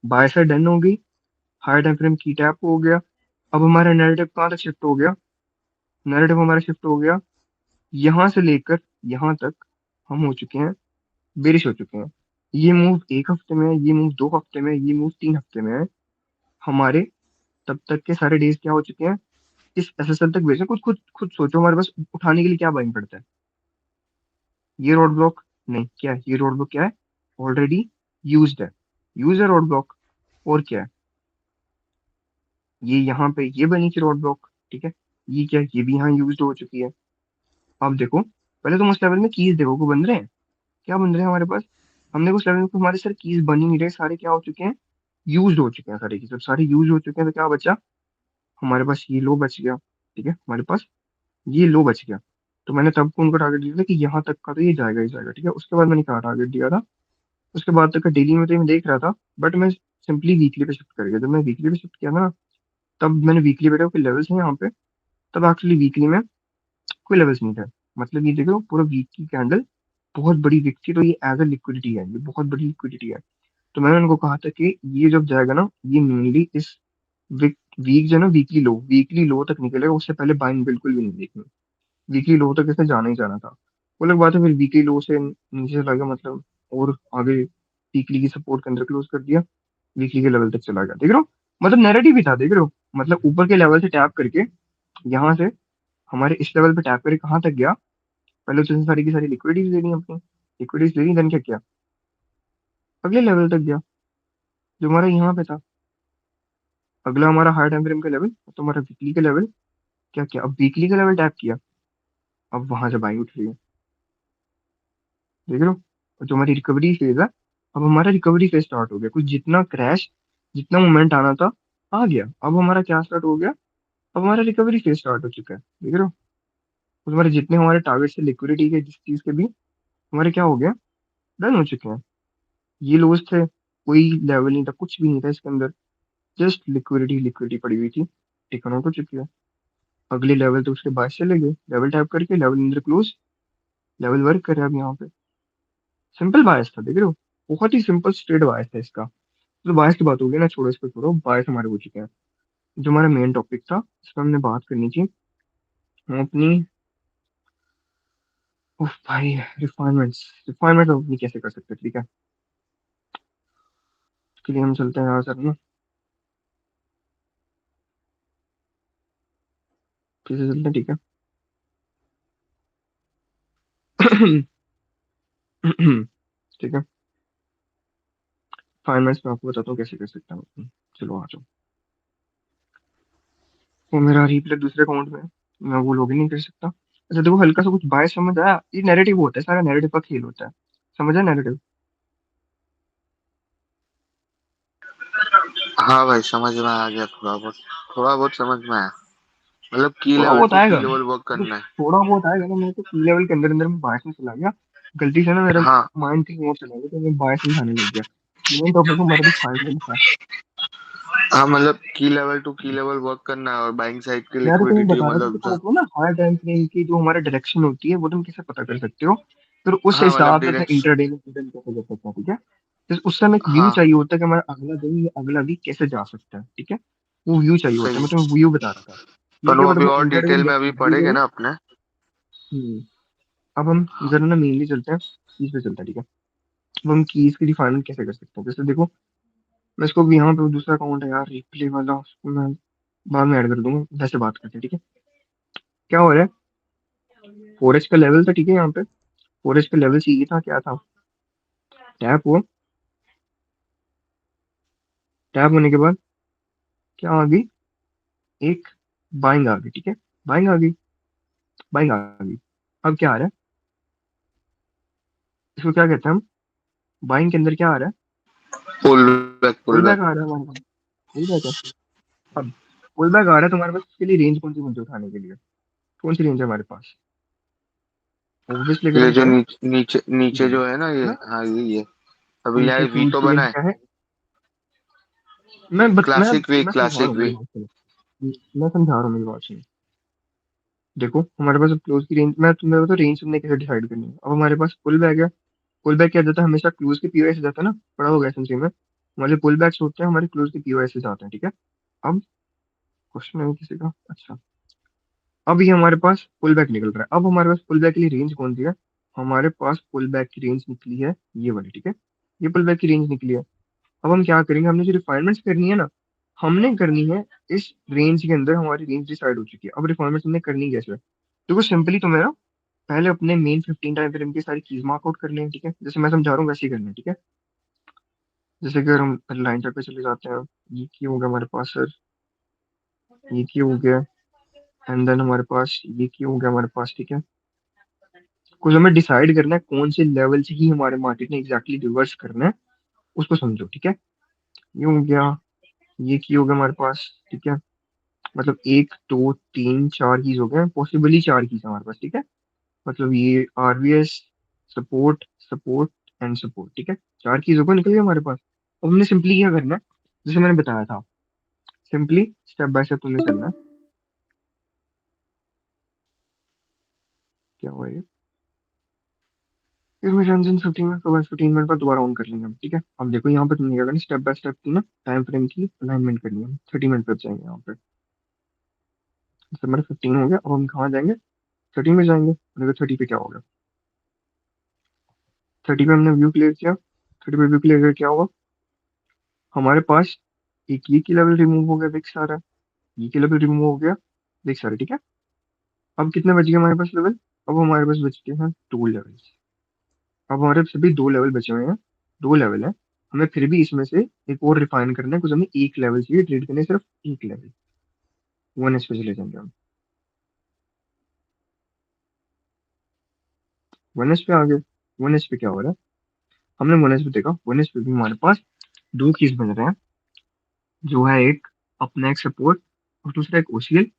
बाय साइड डन हो गई, हायर टाइम फ्रेम की टैप हो गया, अब हमारा नैरेटिव कहाँ तक शिफ्ट हो गया, नैरेटिव हमारा शिफ्ट हो गया यहाँ से लेकर यहाँ तक, हम हो चुके हैं बेरिश हो चुके हैं, ये मूव 1 हफ्ते में है, ये मूव 2 हफ्ते में है, ये मूव 3 हफ्ते में है, हमारे तब तक के सारे डेज क्या हो चुके हैं, इस एसएसएल तक भेजे, खुद खुद खुद सोचो हमारे पास उठाने के लिए क्या बाइंग पड़ता है, ये रोड ब्लॉक, नहीं क्या है, ये रोड ब्लॉक क्या है, ऑलरेडी यूज्ड है, यूज है रोड ब्लॉक, और क्या है, ये यहाँ पे ये बनी थी रोड ब्लॉक, ठीक है, ये क्या है, ये भी यहाँ यूज्ड हो चुकी है। अब देखो पहले तुम उस लेवल में कीज देखो को बन रहे हैं, क्या बन रहे हैं हमारे पास, हमने उस लेवल में हमारे सर कीज बन ही नहीं रहे, सारे क्या हो चुके हैं, यूज्ड हो चुके हैं सारे की, जब सारे यूज हो चुके हैं तो क्या बचा, हमारे पास ये लो बच गया, ठीक है, हमारे पास ये लो बच गया, तो मैंने तब उनको टारगेट दिया था कि यहाँ तक का तो ये जाएगा ही जाएगा, ठीक है। उसके बाद मैंने क्या टारगेट दिया था, उसके बाद तक का डेली में तो मैं देख रहा था, बट मैं सिंपली वीकली पे शिफ्ट कर गया। जब मैं वीकली पे शिफ्ट किया ना, तब मैंने वीकली पे कोई लेवल्स हैं यहाँ पे, तब एक्चुअली वीकली में कोई लेवल्स नहीं थे। मतलब ये देखो पूरा वीक की कैंडल बहुत बड़ी वीक थी, तो ये एज अ लिक्विडिटी है, ये बहुत बड़ी लिक्विडिटी है। तो मैंने उनको कहा था कि ये जब जाएगा ना, ये मेनली इस वीक वीक जो है ना, वीकली लो तक निकलेगा, उससे पहले बाइंग बिल्कुल भी नहीं देखनी। वीकली लो तक इसे जाना ही जाना था। वो लोग बात है, फिर वीकली लो से नीचे चला गया, मतलब और आगे वीकली की सपोर्ट के अंदर क्लोज कर दिया, वीकली के लेवल तक चला गया, देख रहे हो। मतलब नैरेटिव भी था, देख रहे हो। मतलब ऊपर के लेवल से टैप करके यहाँ से हमारे इस लेवल पे टैप करके कहाँ तक गया। पहले तो इसने सारी की सारी लिक्विडिटीज लेनी अपनी, लिक्विडिटीज लेनी, देन क्या किया, अगले लेवल तक गया जो हमारा यहाँ पे था। अगला हमारा हाई टाइम फ्रेम का लेवल, तो हमारा वीकली का लेवल क्या किया, अब वीकली का लेवल टैप किया, अब वहां से बाइंग उठ रही है, देख रहे हो। और जो हमारी रिकवरी फेज है, अब हमारा रिकवरी फेज स्टार्ट हो गया। कुछ जितना क्रैश, जितना मोमेंट आना था आ गया। अब हमारा क्या स्टार्ट हो गया, अब हमारा रिकवरी फेज स्टार्ट हो चुका है, देख रहे हो। तो हमारे जितने हमारे टारगेट से लिक्विडिटी के जिस चीज के भी हमारे क्या हो गया, डन हो चुके हैं। ये लोग थे, कोई लेवल नहीं था, कुछ भी नहीं था इसके अंदर, जस्ट लिक्विडिटी लिक्विडिटी पड़ी हुई थी, टिकन आउट हो चुकी है। अगले लेवल तो उसके बाद चले गए, लेवल टैप करके लेवल अंदर क्लोज, लेवल वर्क कर रहा है अब यहाँ पे। सिंपल बायस था, देख रहे हो, बहुत ही सिंपल स्ट्रेट बायस था इसका। तो बायस की बात होगी ना, छोड़ो इसको, छोड़ो, बायस हमारे हो चुके हैं। जो हमारा मेन टॉपिक था, इस पर हमने बात करनी थी, हम अपनी, उफ भाई, रिफाइनमेंट्स, रिफाइनमेंट अपनी कैसे कर सकते हैं, ठीक है। इसके लिए हम चलते हैं यहाँ सर ना, फिर से चलते हैं, ठीक है। ठीक है, फाइनेंस में आपको बताता हूँ कैसे कर सकते हैं हम। चलो आ जाओ। वो मेरा रिप्ले दूसरे अकाउंट में है, मैं वो लॉगिन नहीं कर सकता। अच्छा देखो, हल्का सा कुछ बायस समझ आया, ये नैरेटिव होता है, सारा नैरेटिव का खेल होता है, समझ आया नैरेटिव। हाँ भाई, समझ में आ गया, थोड़ा बहुत समझ में आया। मतलब की थोड़ा लेवल बहुत टू की आएगा, लेवल वर्क देखो करना है। थोड़ा बहुत आएगा ना, मेरे को सी लेवल के अंदर अंदर में बायस में चला गया, गलती से ना मेरा हाँ माइंड कहीं और चला गया, तो मैं बायस समझाने लग गया। मेन टॉपिक हमारे पास 5 मिनट था। हाँ, मतलब की लेवल टू की लेवल वर्क करना है, और बाइंग साइड की मैं तो तुम्हें लिक्विडिटी बता रहा था कि मतलब तुम अपना ना हायर टाइम फ्रेम की जो हमारा डायरेक्शन होती है वो तुम कैसे पता कर सकते हो, फिर उस हाँ मतलब हिसाब से डायरेक्ट। इंटरडे में रिटर्न कैसे कर सकते हैं, ठीक है। तो उस समय एक व्यू हाँ चाहिए होता है कि हमारा अगला दिन या अगला वीक कैसे जा सकता है, ठीक है। वो व्यू चाहिए होता है, सही। मैं तुम्हें व्यू बता रहा था, पर ठीक है। वो बट अभी मैं और इंटरडे डिटेल में में अभी व्यू पढ़ेंगे करूँ। ना अपने। हम्म, अब हम जरा ना मेनली चलते हैं कीज पे चलते हैं, ठीक है। अब हम कीज की रिफाइनमेंट कैसे कर सकते हैं, जैसे देखो, मैं इसको भी यहाँ पे दूसरा अकाउंट है यार, रिप्ले वाला, उसको मैं बाद में ऐड कर दूंगा, वैसे बात करते हैं, ठीक है। क्या हो रहा है, फोरेज का लेवल था, ठीक है। यहाँ पे फोरेज का लेवल चाहिए था, क्या था, टैप हुआ, टैप होने के बाद क्या आ गई, एक बाइंग आ गई, ठीक है। बाइंग आ गई, बाइंग आ गई। अब क्या आ रहा है, इसको क्या कहते हैं हम, बाइंग के अंदर क्या आ रहा है, पुल बैक, पुल पुल बैक बैक। आ रहा है हमारे पास, पुल बैक है। अब पुल बैक आ रहा है तो हमारे पास इसके लिए रेंज कौन सी मुझे उठाने के लिए, कौन सी रेंज है हमारे पास, ऑब्वियसली अगर ये हम जो कहें, नीचे नीचे नीचे ये जो है ना, ये, है ना, हाँ ये अभी यहाँ नीचे वी क्रूज तो की बना रेंज है। क्या है। क्लासिक वी, मैं समझा रहा क्लासिक हूँ, वी। मेरी बात सुनो, मैं समझा रहा हूँ, मेरी बात सुनो। देखो हमारे पास क्लोज की रेंज, मैं तुम्हें बता रेंज तुमने कैसे डिसाइड करनी है। अब हमारे पास पुल बैक है, पुल बैक क्या जाता है, हमेशा क्लोज के पीओएस से जाता है ना, पड़ा होगा एसएमसी में, हमारे पुल बैक्स होते हैं हमारे क्लोज के पीओएस से जाते हैं, ठीक है। अब क्वेश्चन है किसी का, अच्छा। अब ये हमारे पास पुल बैक निकल रहा है, अब हमारे पास पुल बैक के लिए रेंज कौन सी है, हमारे पास पुल बैक की रेंज निकली है ये वाली, ठीक है। ये पुल बैक की रेंज निकली है। अब हम क्या करेंगे, हमने जो रिफाइनमेंट्स करनी है ना, हमने करनी है इस रेंज के अंदर, हमारी रेंज डिसाइड हो चुकी है। अब रिफाइनमेंट्स हमने करनी कैसे है, देखो सिंपली तुम्हें ना पहले अपने मेन 15 टाइम फ्रेम की सारी कीज मार्क आउट कर लें, ठीक है। जैसे मैं समझा रहा हूँ वैसे ही करना है, ठीक है। जैसे कि अगर हम लाइन चार्ट पे चले जाते हैं, ये की हो गया हमारे पास सर, ये की हो गया, एंड देन हमारे पास ये की हो गया हमारे पास, ठीक है। कुछ हमें डिसाइड करना है कौन से लेवल से ही हमारे मार्केट ने एग्जैक्टली रिवर्स करना है, उसको समझो, ठीक है। ये हो गया, ये की हो गया हमारे पास, ठीक है। मतलब 1 2 3 4 कीज हो गए, पॉसिबली 4 कीज हमारे पास, ठीक है। मतलब ये RVS, support, support and support, ठीक है। चार चीजों को निकल गया हमारे पास। अब हमने सिंपली क्या करना है, जैसे मैंने बताया था, सिंपली स्टेप बाय स्टेप तुमने चलना है। क्या हुआ ये? फिर मैं ट्रांजिशन 15 मिनट के बाद 15 मिनट पर दोबारा ऑन कर लेंगे हम, ठीक है। अब देखो यहाँ पे तुमने क्या करना, स्टेप बाय स्टेप की ना टाइम फ्रेम की अलाइनमेंट करनी है। 30 मिनट पर जाएंगे यहाँ पे। जैसे हमारे 15 हो गया, अब हम कहाँ जाएंगे? 30 में जाएंगे। देखो 30 पे क्या होगा, 30 पे हमने व्यू क्लियर किया। 30 पे व्यू क्लियर करके क्या होगा, हमारे पास एक ये की लेवल रिमूव हो गया, देख सारा। ये की लेवल रिमूव हो गया, देख सारा, ठीक है। अब कितने बच गए हमारे पास लेवल? अब हमारे पास बचते हैं 2 लेवल। अब हमारे सभी 2 लेवल बचे हुए हैं। 2 लेवल है, हमें फिर भी इसमें से एक और रिफाइन करना है, कुछ हमें एक लेवल चाहिए ट्रेड करने, सिर्फ एक लेवल। 1S पे चले जाएंगे हम। 1S पे आ गए। 1S पे क्या हो रहा है, हमने 1S पे देखा, 1S पे भी हमारे पास दो कीज बन रहे हैं, जो है एक अपना एक सपोर्ट और दूसरा एक ओसीएल।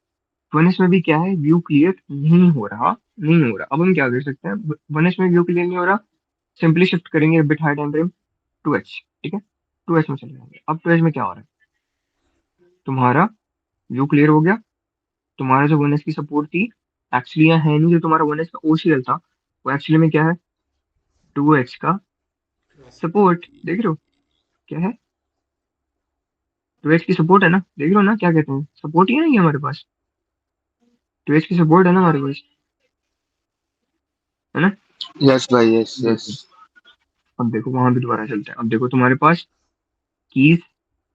1S में भी क्या है, व्यू क्लियर नहीं हो रहा, नहीं हो रहा। अब हम क्या कर सकते हैं, 1S में व्यू क्लियर नहीं हो रहा, सिंपली शिफ्ट करेंगे bit high time frame 2H, ठीक है। 2H में चले जाएंगे। अब 2H में क्या हो रहा है, तुम्हारा व्यू क्लियर हो गया। तुम्हारा जो 1S की सपोर्ट थी, एक्चुअली यहाँ है नहीं, जो तुम्हारा 1S का ओसीएल था, वो एक्चुअली में क्या है, 2H का सपोर्ट। देख रहे हो क्या है, 2H की सपोर्ट है ना, देख रहे हो ना, क्या कहते हैं, सपोर्ट ही है ना ये हमारे पास। 2H की सपोर्ट है ना हमारे पास, है ना। यस भाई, यस यस। देखो, अब देखो वहां भी दोबारा चलते हैं। अब देखो तुम्हारे पास कीज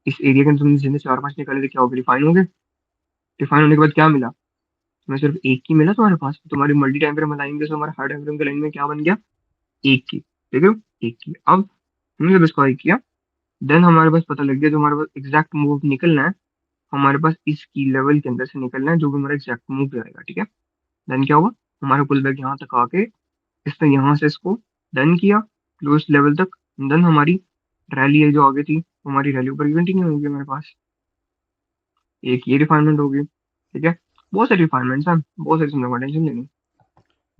इस एरिया के अंदर तुमने जितने चार पांच निकाले थे, क्या हो गए, डिफाइन हो गए। डिफाइन होने के बाद क्या मिला, तुम्हें सिर्फ एक की मिला तुम्हारे पास। तुम्हारी मल्टी टाइम फ्रेम लाइन से हमारा हार्ड टाइम फ्रेम के लाइन में क्या बन गया, एक की। देख रहे हो, एक की। अब हमने जब इसको आई किया, देन हमारे पास पता लग गया जो हमारे पास एग्जैक्ट मूव निकलना है, हमारे पास इस की लेवल के अंदर से निकलना है, जो भी हमारा एग्जैक्ट मूव जाएगा, ठीक है। देन क्या हुआ, हमारा पुल बैक यहाँ तक आके इसने यहाँ से इसको डन किया क्लोज लेवल तक। देन हमारी रैली जो आगे थी, हमारी रैली ऊपर कंटिन्यू होगी हमारे पास। एक ये रिफाइनमेंट होगी, ठीक है। बहुत सारी रिफाइनमेंट्स हैं, बहुत सारी, तुमने टेंशन लेनी।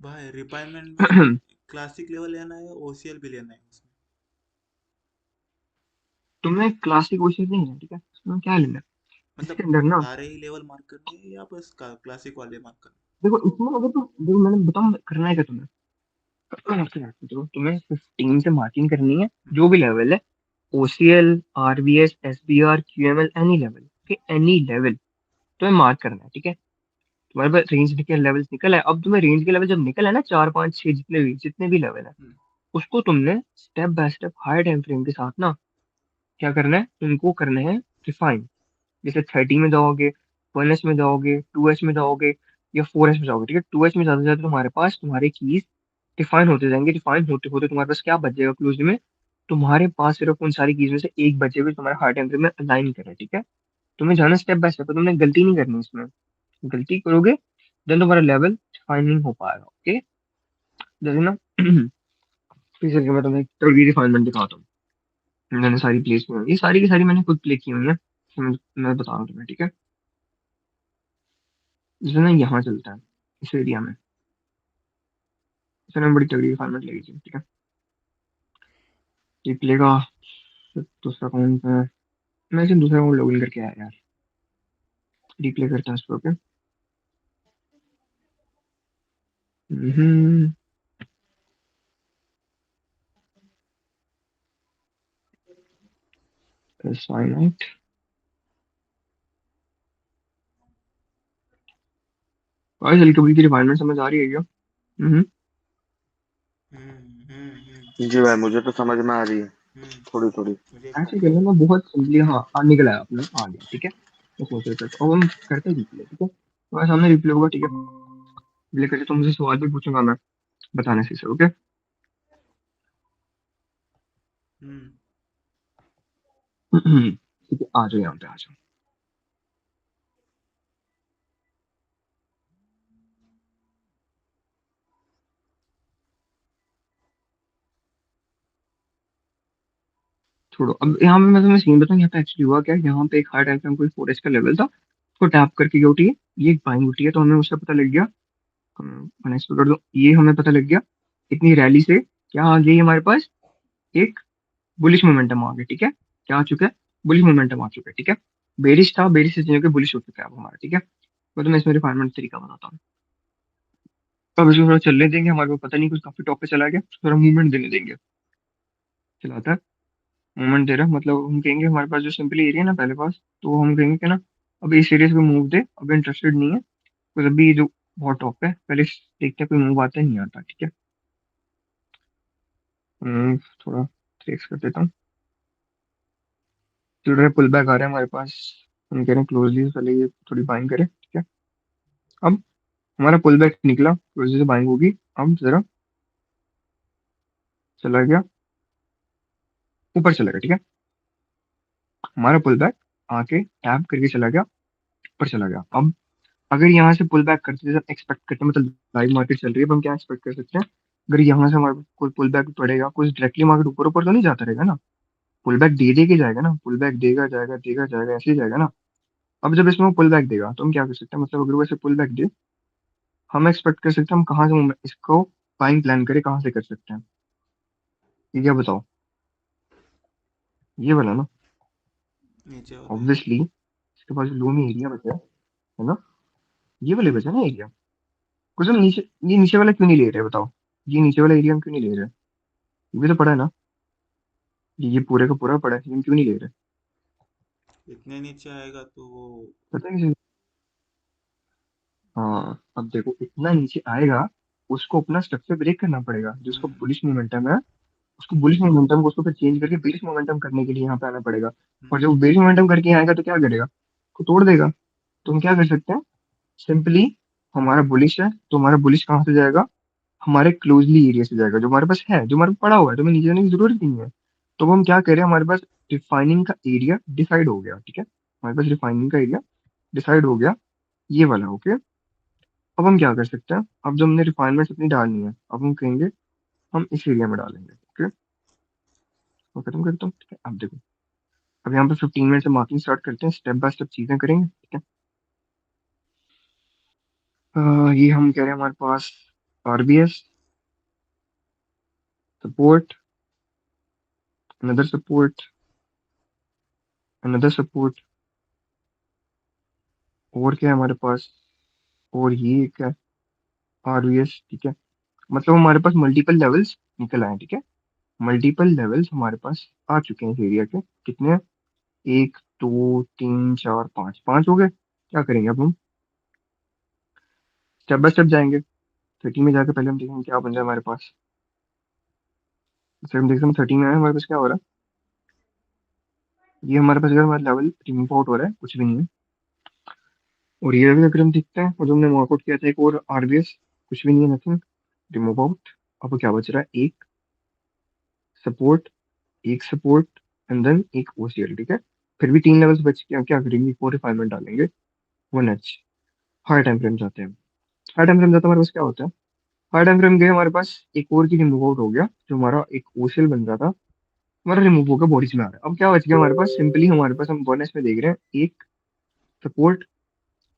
भाई रिपायरमेंट में क्लासिक लेवल लेना है, ओसीएल भी लेना है उसमें? तुम्हें क्लासिक कोशिश नहीं है, ठीक है, तुम्हें क्या लेना है इसके मतलब अंदर ना। सारे ही लेवल मार्क करने हैं या बस क्लासिक वाले मार्क करने देखो इसमें अगर तुम देखो, मैंने बताऊँ करना है क्या तुम्हें, देखो तुम्हें 15 से मार्किंग करनी है, हैं? जो भी लेवल है, OCL, RBS, SBR, QML, any level, ठीक है, एनी लेवल तुम्हें मार्क करना है, ठीक है। तुम्हारे पास रेंज के लेवल्स निकल है, अब तुम्हें रेंज के लेवल जब निकल है ना, चार पाँच छह जितने भी लेवल है, हम्म। उसको तुमने step by step higher time frame के साथ ना क्या करना है, उनको करना है रिफाइन। जैसे 30 में जाओगे, 1S में जाओगे, 2H में जाओगे, या 4S में जाओगे, ठीक है। 2H में जाते जाते तुम्हारे पास तुम्हारे कीज डिफाइन होते जाएंगे। डिफाइन होते होते तुम्हारे पास क्या बच जाएगा क्लोज में, तुम्हारे पास सिर्फ उन सारी कीज में से एक बचे हुए तुम्हारे हार्ड टाइम फ्रेम में अलाइन करे, ठीक है। तुम्हें जाना स्टेप बाय स्टेप, तुमने गलती नहीं करनी इसमें। गलती करोगे देन तुम्हारा लेवल डिफाइन नहीं हो पाएगा, ओके। जैसे ना फिर चल के मैं तुम्हें तगड़ी रिफाइनमेंट दिखाता हूँ। मैंने सारी प्लेस में, ये सारी की सारी मैंने खुद प्ले की हुई है, तो मैं बता रहा हूँ तुम्हें, ठीक है। जैसे ना यहाँ चलता है इस एरिया में, इसने बड़ी तगड़ी रिफाइनमेंट लगी थी, ठीक है। रिप्ले का दूसरा अकाउंट है, मैं इसे दूसरा अकाउंट लॉगिन करके आया यार। रिप्ले करता हूँ इस पर, ओके। Sign out. गाइस हल्की की रिफाइनमेंट समझ आ रही है क्या? हम्म। जी भाई, मुझे तो समझ में आ रही है, हम्म। थोड़ी थोड़ी। मुझे ऐसे स्टार्टिंग करना ना, बहुत सिंपली, हाँ निकल आया अपना, आ गया, ठीक है। तो सोच रहे थे, तो अब हम करते हैं रिप्ले, ठीक है। तुम्हारे सामने रिप्ले होगा, ठीक है। रिप्ले करके तो मुझे सवाल भी पूछूंगा मैं, बताने से ओके। हम्म। ठीक है, आ जाओ यहाँ पे, आ जाओ। छोड़ो, अब यहाँ पे मैं तुम्हें सीन बताऊँ, यहाँ पे एक्चुअली हुआ क्या, यहाँ पे एक हार्ड टाइम कोई 4H का लेवल था, उसको टैप करके क्या उठी है, ये एक बाइंग उठी है, तो हमें उससे पता लग गया नेक्स्ट कर दो, ये हमें पता लग गया इतनी रैली से क्या आ गई हमारे पास, एक बुलिश मोमेंटम आ गया, ठीक है। क्या आ चुका है, बुलिश मोमेंटम आ चुका है, ठीक है। बेरिश था, बेरिश से चेंज होकर बुलिश हो चुका है अब हमारा, ठीक है। तो मैं इसमें रिफाइनमेंट तरीका बताता हूँ। अब इसको थोड़ा चलने देंगे, हमारे को पता नहीं कुछ काफी टॉप पे चला गया, थोड़ा मूवमेंट देने देंगे। चलाता है, मूवमेंट दे रहा है, मतलब हम कहेंगे हमारे पास जो सिंपल एरिया है ना पहले पास, तो हम कहेंगे कि ना अब इस एरिया से कोई मूव दे, अब इंटरेस्टेड नहीं है। तो अभी ये जो बहुत टॉप है, पहले देखते हैं कोई मूव आता है नहीं आता, ठीक है। थोड़ा ट्रेस कर देता हूँ। चल रहा है, पुल बैक आ रहा है हमारे पास। हम कह रहे हैं क्लोजली पहले ये थोड़ी बाइंग करें, ठीक है। अब हमारा पुल बैक निकला, क्लोजली से बाइंग होगी। अब जरा चला गया, ऊपर चला गया, ठीक है। हमारा पुल बैक आके टैप करके चला गया, ऊपर चला गया। अब अगर यहाँ से पुल बैक करते जैसे एक्सपेक्ट करते हैं, मतलब लाइव मार्केट चल रही है, अब हम क्या एक्सपेक्ट कर सकते हैं। अगर यहाँ से हमारे कोई पुल बैक पड़ेगा, कुछ डायरेक्टली मार्केट ऊपर ऊपर तो नहीं जाता रहेगा ना, पुल बैक दे दे के जाएगा ना, पुल बैक देगा जाएगा देगा जाएगा, ऐसे ही जाएगा ना। अब जब इसमें वो पुल बैक देगा तो हम क्या कर सकते हैं, मतलब अगर वो ऐसे पुल बैक दे, हम एक्सपेक्ट कर सकते हैं हम कहाँ से इसको बाइंग प्लान करें, कहाँ से कर सकते हैं, ये क्या बताओ। ये वाला ना, नीचे वाला है। ऑब्वियसली इसके पास लो में एरिया बचा है ना, ये वाले बचा ना एरिया। कुछ हम नीचे, ये नीचे वाला क्यों नहीं ले रहे बताओ, ये नीचे वाला एरिया हम क्यों नहीं ले रहे, ये भी तो पड़ा है ना, ये पूरे का पूरा पड़ा है, हम क्यों नहीं ले रहे। इतने नीचे आएगा तो वो पता है किसी, हाँ अब देखो इतना नीचे आएगा, उसको अपना स्ट्रक्चर ब्रेक करना पड़ेगा, जिसको हम्म, बुलिश मोमेंटम है, उसको बुलिश मोमेंटम को उसको फिर चेंज करके बेरिश मोमेंटम करने के लिए यहाँ पे आना पड़ेगा। और हम्म, जब बेरिश मोमेंटम करके आएगा तो क्या करेगा, उसको तोड़ देगा। तो हम क्या कर सकते हैं, सिंपली हमारा बुलिश है तो हमारा बुलिश कहाँ से जाएगा, हमारे क्लोजली एरिया से जाएगा, जो हमारे पास है, जो हमारे पास पड़ा हुआ है, तो हमें नीचे जाने की जरूरत नहीं है। तो अब हम क्या करें, हमारे पास रिफाइनिंग का एरिया डिसाइड हो गया, ठीक है। हमारे पास रिफाइनिंग का एरिया डिसाइड हो गया, ये वाला, ओके। अब हम क्या कर सकते हैं, अब जब हमने रिफाइनमेंट अपनी डालनी है, अब हम कहेंगे हम इस एरिया में डालेंगे, ओके। मैं खत्म करता हूँ, ठीक है। अब देखो, अब यहाँ पे 15 मिनट से मार्किंग स्टार्ट करते हैं, स्टेप बाय स्टेप चीजें करेंगे, ठीक है। ये हम कह रहे हैं हमारे पास RBS support, another support, another support, और क्या है हमारे पास, और ये क्या है, आरबीएस, ठीक है। मतलब हमारे पास मल्टीपल लेवल्स निकल आए, ठीक है। मल्टीपल लेवल्स हमारे पास आ चुके हैं इस एरिया के, कितने हैं, 1 2 3 4 5, 5 हो गए। क्या करेंगे अब हम, स्टेप बाय स्टेप जाएंगे। 30 में जाकर पहले हम देखेंगे क्या बन जाए हमारे पास। जैसे हम देखते हैं 30 में आए, हमारे पास क्या हो रहा है, ये हमारे पास अगर हमारा लेवल रिमूव आउट हो रहा है, कुछ भी नहीं है। और ये भी अगर हम देखते हैं, और जो हमने वर्कआउट किया था एक और आरबीएस, कुछ भी नहीं है, नथिंग, रिमूव आउट। अब क्या बच रहा है, एक सपोर्ट, एक सपोर्ट, एंड देन एक ओसीएल, ठीक है। फिर भी 3 लेवल्स बच गया, क्या करेंगे, 4 रिफाइनमेंट डालेंगे, 1H। हाई टाइम फ्रेम जाते हैं, हाई टाइम फ्रेम जाता है हमारे पास क्या होता है, हाई टाइम फ्रेम गए हमारे पास, एक और की रिमूव आउट हो गया, जो हमारा एक ओसीएल बन रहा था, हमारा रिमूव होकर बॉडीज में आ रहा है। अब क्या बच गया हमारे पास, सिंपली हमारे पास हम 1H में देख रहे हैं, एक सपोर्ट,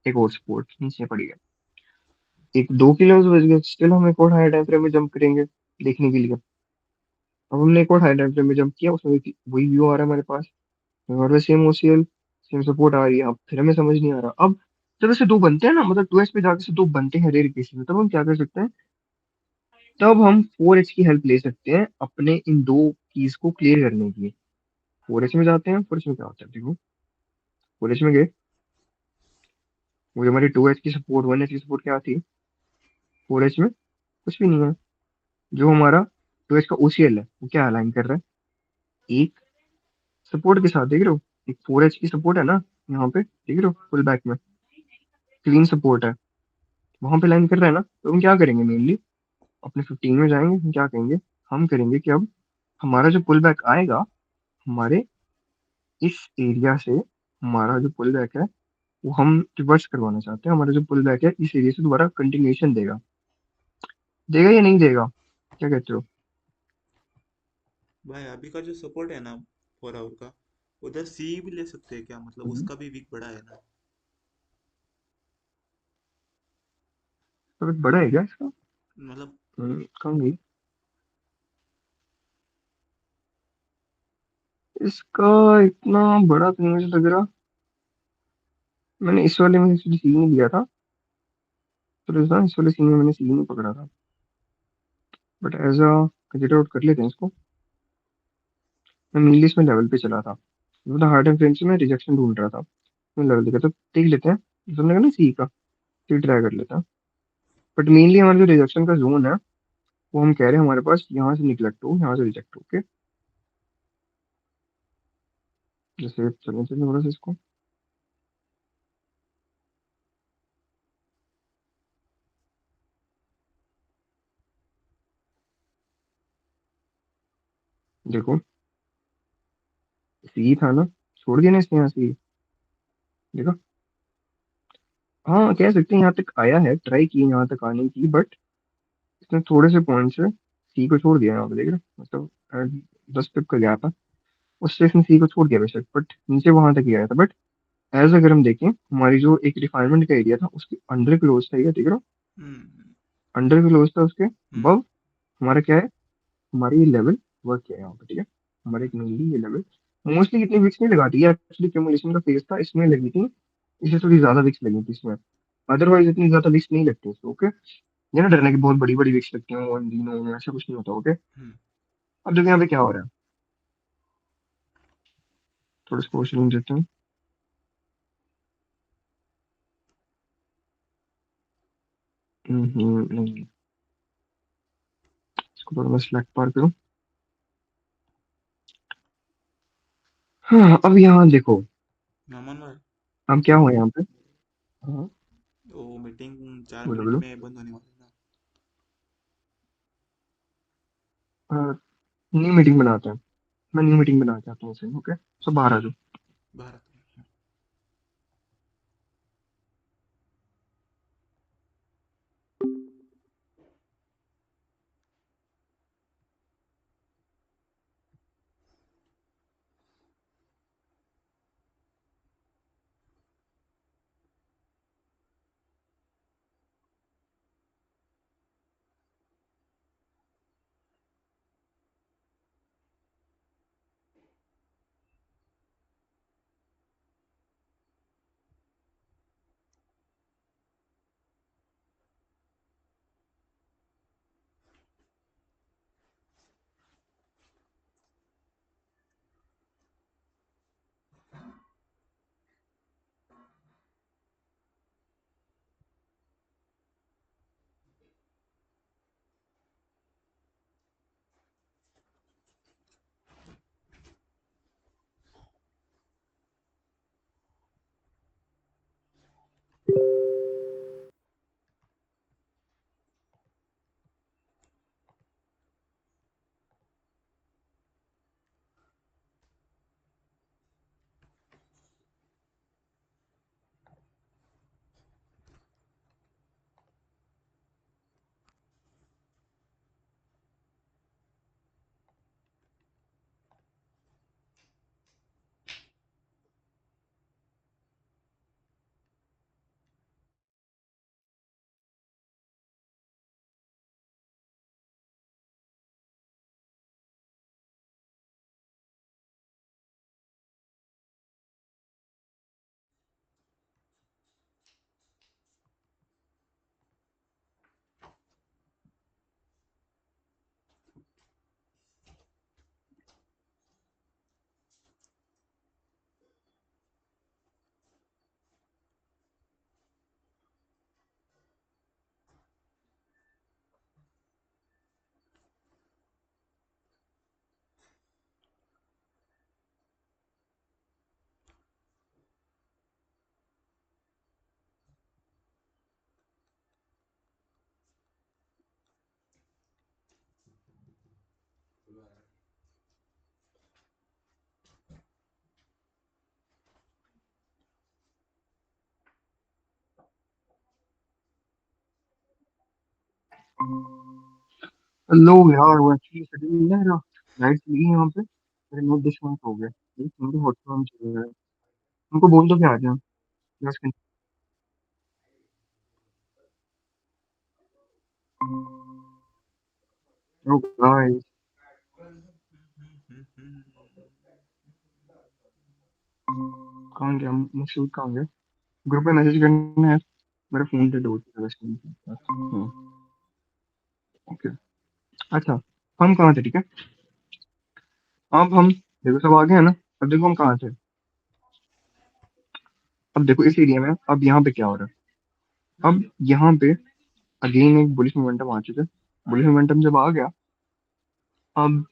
एक और सपोर्ट नीचे पड़ी है, एक 2 किलो बच गया। स्टिल हम एक और हाई टाइम फ्रेम में जंप करेंगे देखने के लिए। अब हमने एक और हाई टाइम फ्रेम में जंप किया, उसमें भी वही व्यू आ रहा है हमारे पास, हमारे पास सेम ओसीएल, सेम सपोर्ट आ रही है। अब फिर हमें समझ नहीं आ रहा, अब जब ऐसे दो बनते हैं ना, मतलब 2H पे जाके से दो बनते हैं रेयर केसेस में, तब हम क्या कर सकते हैं, तब हम 4H की हेल्प ले सकते हैं अपने इन दो कीज को क्लियर करने की। 4H में जाते हैं, 4H में क्या होता है देखो, 4H में गए, वो जो हमारी 2H की सपोर्ट, 1H की सपोर्ट क्या थी, 4H में कुछ भी नहीं है। जो हमारा 2H का ओसीएल है वो क्या अलाइन कर रहा है, एक सपोर्ट के साथ, देख रहे हो, एक 4H की सपोर्ट है ना यहाँ पे, देख रहे हो फुल बैक में क्लीन सपोर्ट है, वहां पे लाइन कर रहा है ना। तो हम क्या करेंगे मेनली, अपने 15 में जाएंगे, हम क्या करेंगे, हम करेंगे कि अब हमारा जो पुल बैक आएगा, हमारे इस एरिया से, हमारा जो पुल बैक है वो हम रिवर्स करवाना चाहते हैं, हमारा जो पुल बैक है इस एरिया से दोबारा कंटिन्यूएशन देगा, देगा या नहीं देगा, क्या कहते हो। भाई अभी का जो सपोर्ट है ना 4 आवर का, उधर सी भी ले सकते हैं क्या, मतलब हम्म। उसका भी वीक बढ़ा है ना। तो बड़ा है क्या इसका? मतलब कहाँ गई इसका? इतना बड़ा तो नहीं मुझे लग रहा। मैंने इस वाले में सी नहीं लिया था, तो इस वाले सीन में मैंने सी नहीं पकड़ा था। But as a consider out कर लेते हैं इसको। मैं मेनली इसमें लेवल पे चला था, मतलब हार्ड एंड फ्रेंड से मैं रिजेक्शन ढूंढ रहा था। मैं लेवल देखा तो देख लेते हैं, तुमने कहा ना सी का, सी ट्राई कर लेते हैं। बट मेनली हमारा जो रिजेक्शन का जोन है, वो हम कह रहे हैं हमारे पास यहाँ से निकलेक्ट हो, यहाँ से रिजेक्ट हो। ओके, जैसे चलने चलने थोड़ा सा इसको। देखो सी था ना, छोड़ दिया ना इसने यहाँ सी। देखो, हाँ कह सकते हैं यहाँ तक आया है, ट्राई की यहाँ तक आने की, बट इसने थोड़े से पॉइंट से सी को छोड़ दिया यहाँ पे। देख रहे हो? मतलब 10 पिप का गैप है, उससे इसने सी को छोड़ दिया बेशक, बट नीचे वहां तक ही आया था। बट एज अगर हम देखें, हमारी जो एक रिफाइनमेंट का एरिया था उसके अंडर क्लोज था ये, देख रहे हो? हम्म अंडर क्लोज था उसके हम्म अब। हमारा क्या है, हमारी ये लेवल वर्क किया है यहाँ पे, ठीक है। हमारे एक मेनली ये लेवल मोस्टली इतनी विक्स नहीं लगाती है, एक्चुअली क्यूमुलेशन का फेज था इसमें लगी थी, इसलिए थोड़ी ज्यादा विक्स लगी थी इसमें। अदरवाइज इतनी ज्यादा विक्स नहीं लगती इसमें। ओके, ये ना डरने की बहुत बड़ी बड़ी विक्स लगती हैं वन दिनों में, ऐसा कुछ नहीं होता। ओके, हम्म। अब देखो यहाँ पे क्या हो रहा है, थोड़ा सा क्वेश्चन देते हैं। नहीं, इसको थोड़ा मैं सिलेक्ट पार करूँ। हाँ अब यहाँ देखो, नमन भाई, अब क्या हुआ यहाँ पे। हाँ, वो मीटिंग चार बोलो मिनट बोलो। में बंद होने वाली है ना। न्यू मीटिंग बनाते हैं, मैं न्यू मीटिंग बनाना चाहता हूँ इसे। ओके, सब बाहर आ जाओ। भारत में। लो यार, वो एक्चुअली सडनली ना मेरा लाइट चली गई यहाँ पे, मेरे नोट डिस्कनेक्ट हो गया। मेरे हॉटस्पॉट में चल रहा है। उनको बोल दो क्या आ जाए, बस Oh guys, कहाँ गया मकसूद, कहाँ गया? ग्रुप पे मैसेज करना है, मेरा फोन पे डोट है वैसे। ओके, अच्छा हम कहाँ थे, ठीक है? अब हम देखो सब आ गए हैं ना। अब देखो हम कहाँ थे। अब देखो इस एरिया में, अब यहाँ पे क्या हो रहा है? अब यहाँ पे अगेन एक बुलिश मोमेंटम आ चुका है। बुलिश मोमेंटम जब आ गया, अब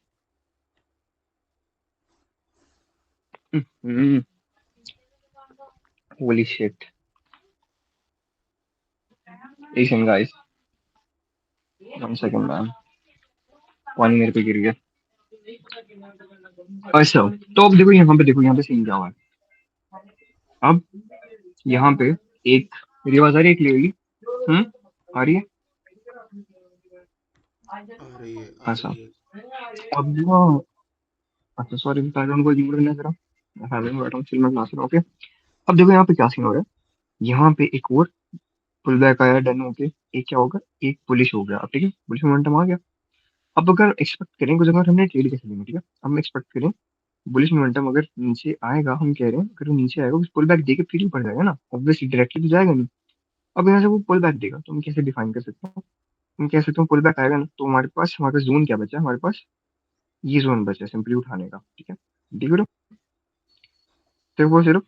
holy shit, listen guys, 1 second ma'am, पानी मेरे पे गिर गया। अच्छा, तो अब देखो यहाँ पे, देखो यहाँ पे सीन क्या हुआ है। अब यहाँ पे एक, मेरी आवाज आ रही है क्लियरली? आ रही है? आ रही है, आ अच्छा, रही है। अब ना, अच्छा सॉरी, बैकग्राउंड को इग्नोर करना जरा, मैं साइलेंट में बैठा हूँ, चिल में क्लास में। ओके, अब देखो यहाँ पे क्या सीन हो रहा है। यहाँ पे एक और पुल बैक आया डन होके, एक क्या होगा, एक पुलिस हो गया। अब ठीक है, पुलिस मोमेंटम आ गया। अब अगर एक्सपेक्ट करें कुछ, अगर हमने ट्रेड कैसे लेंगे, ठीक है, हम एक्सपेक्ट करें बुलिश मोमेंटम अगर नीचे आएगा, हम कह रहे हैं अगर वो नीचे आएगा, पुल बैक देके फिर ऊपर जाएगा ना, ऑब्वियसली डायरेक्टली तो जाएगा नहीं। अब यहाँ से वो पुल बैक देगा, तो हम कैसे डिफाइन कर सकते हैं? हम कह सकते हैं पुल बैक आएगा ना, तो हमारे पास जोन क्या बचा है, हमारे पास ये जोन बचा है सिंपली उठाने का, ठीक है। देख रहे हो, सिर्फ वो सिर्फ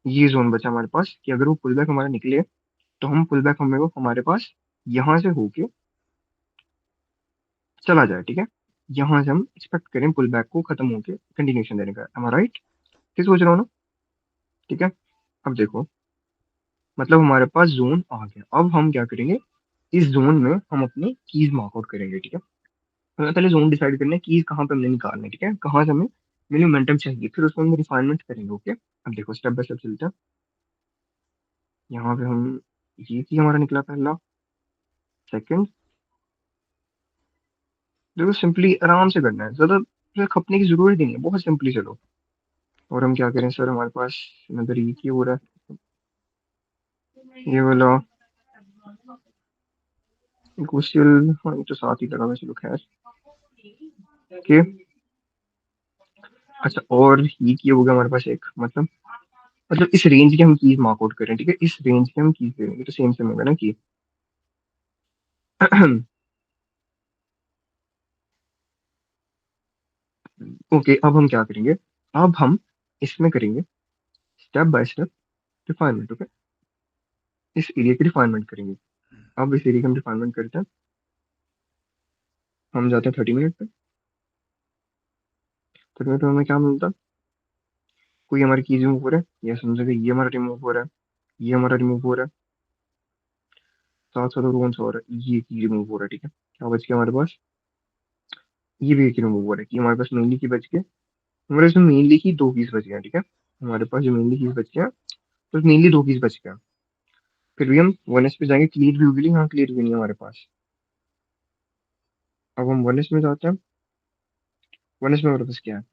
ये जोन बचा हमारे पास कि अगर वो पुल बैक हमारा निकले, तो हम पुल बैक हमें वो हमारे पास यहाँ से होके चला जाए, ठीक है। यहाँ से हम एक्सपेक्ट करें पुल बैक को खत्म होके कंटिन्यूशन देने का, एम आई राइट? फिर सोच रहा हूँ ना, ठीक है। अब देखो, मतलब हमारे पास जोन आ गया। अब हम क्या करेंगे, इस जोन में हम अपनी कीज मार्कआउट करेंगे, ठीक है। हमें पहले जोन डिसाइड करना है, कीज कहाँ पे हमने निकालना है, ठीक है, कहाँ से हमें मिनिमम चाहिए, फिर उसमें हम रिफाइनमेंट करेंगे। ओके, अब देखो स्टेप बाय स्टेप चलते हैं। यहाँ पे हम, ये की हमारा निकला पहला, सेकंड। देखो सिंपली आराम से करना है, ज्यादा ज्यादा खपने की जरूरत ही नहीं है, बहुत सिंपली चलो। और हम क्या करें सर, हमारे पास नजर ये हो रहा है, ये वाला क्वेश्चन, हाँ ये तो साथ ही लगा हुआ है, चलो खैर। ओके, अच्छा और ये की हो गया हमारे पास एक, मतलब इस रेंज के हम कीज मार्क आउट करें, ठीक है, इस रेंज के हम कीज करेंगे, तो सेम सेम होगा ना की। ओके, अब हम क्या करेंगे, अब हम इसमें करेंगे step by step refinement. Okay, इस एरिया की रिफाइनमेंट करेंगे। अब इस एरिया की हम रिफाइनमेंट करते हैं। हम जाते हैं 30 मिनट पे। 30 मिनट में हमें क्या मिलता है, कोई हमारी कीज रिमूव हो रहा है, या समझो कि ये हमारा रिमूव हो रहा है, ये हमारा रिमूव हो रहा है, साथ साथ और कौन सा हो रहा है, ये की रिमूव हो रहा है, ठीक है। क्या बच गया हमारे पास, ये भी एक रिमूव हो रहा है, कि हमारे पास मेनली की बच गए, हमारे इसमें मेनली की 2 पीस बच गए, ठीक है। हमारे पास जो मेनली पीस बच गया, तो मेनली 2 पीस बच गया। फिर भी हम 1s पे जाएंगे, क्लियर व्यू के लिए, हाँ क्लियर व्यू नहीं है हमारे पास। अब हम 1s में जाते हैं। 1s में हमारे पास क्या है,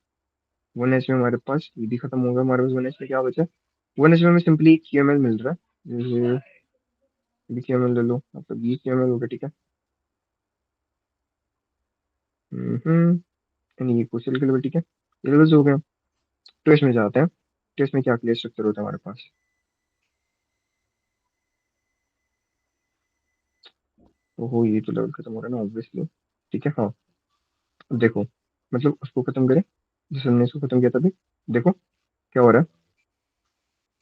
1s में हमारे पास ये भी खत्म होगा, हमारे पास 1s में क्या बचा, 1s में हमें सिंपली QML मिल रहा है, ये भी QML ले लो, मतलब ये QML होगा, ठीक है। यानी ये क्वेश्चन के लेवल, ठीक है, ये लेवल्स हो गए। तो इसमें जाते हैं, तो इसमें क्या क्लियर स्ट्रक्चर होता है हमारे पास। ओहो, ये तो लेवल खत्म हो रहा है ना ऑब्वियसली, ठीक है। हाँ, अब देखो, मतलब उसको खत्म करें, जिस हमने इसको खत्म किया था अभी, देखो क्या हो रहा है,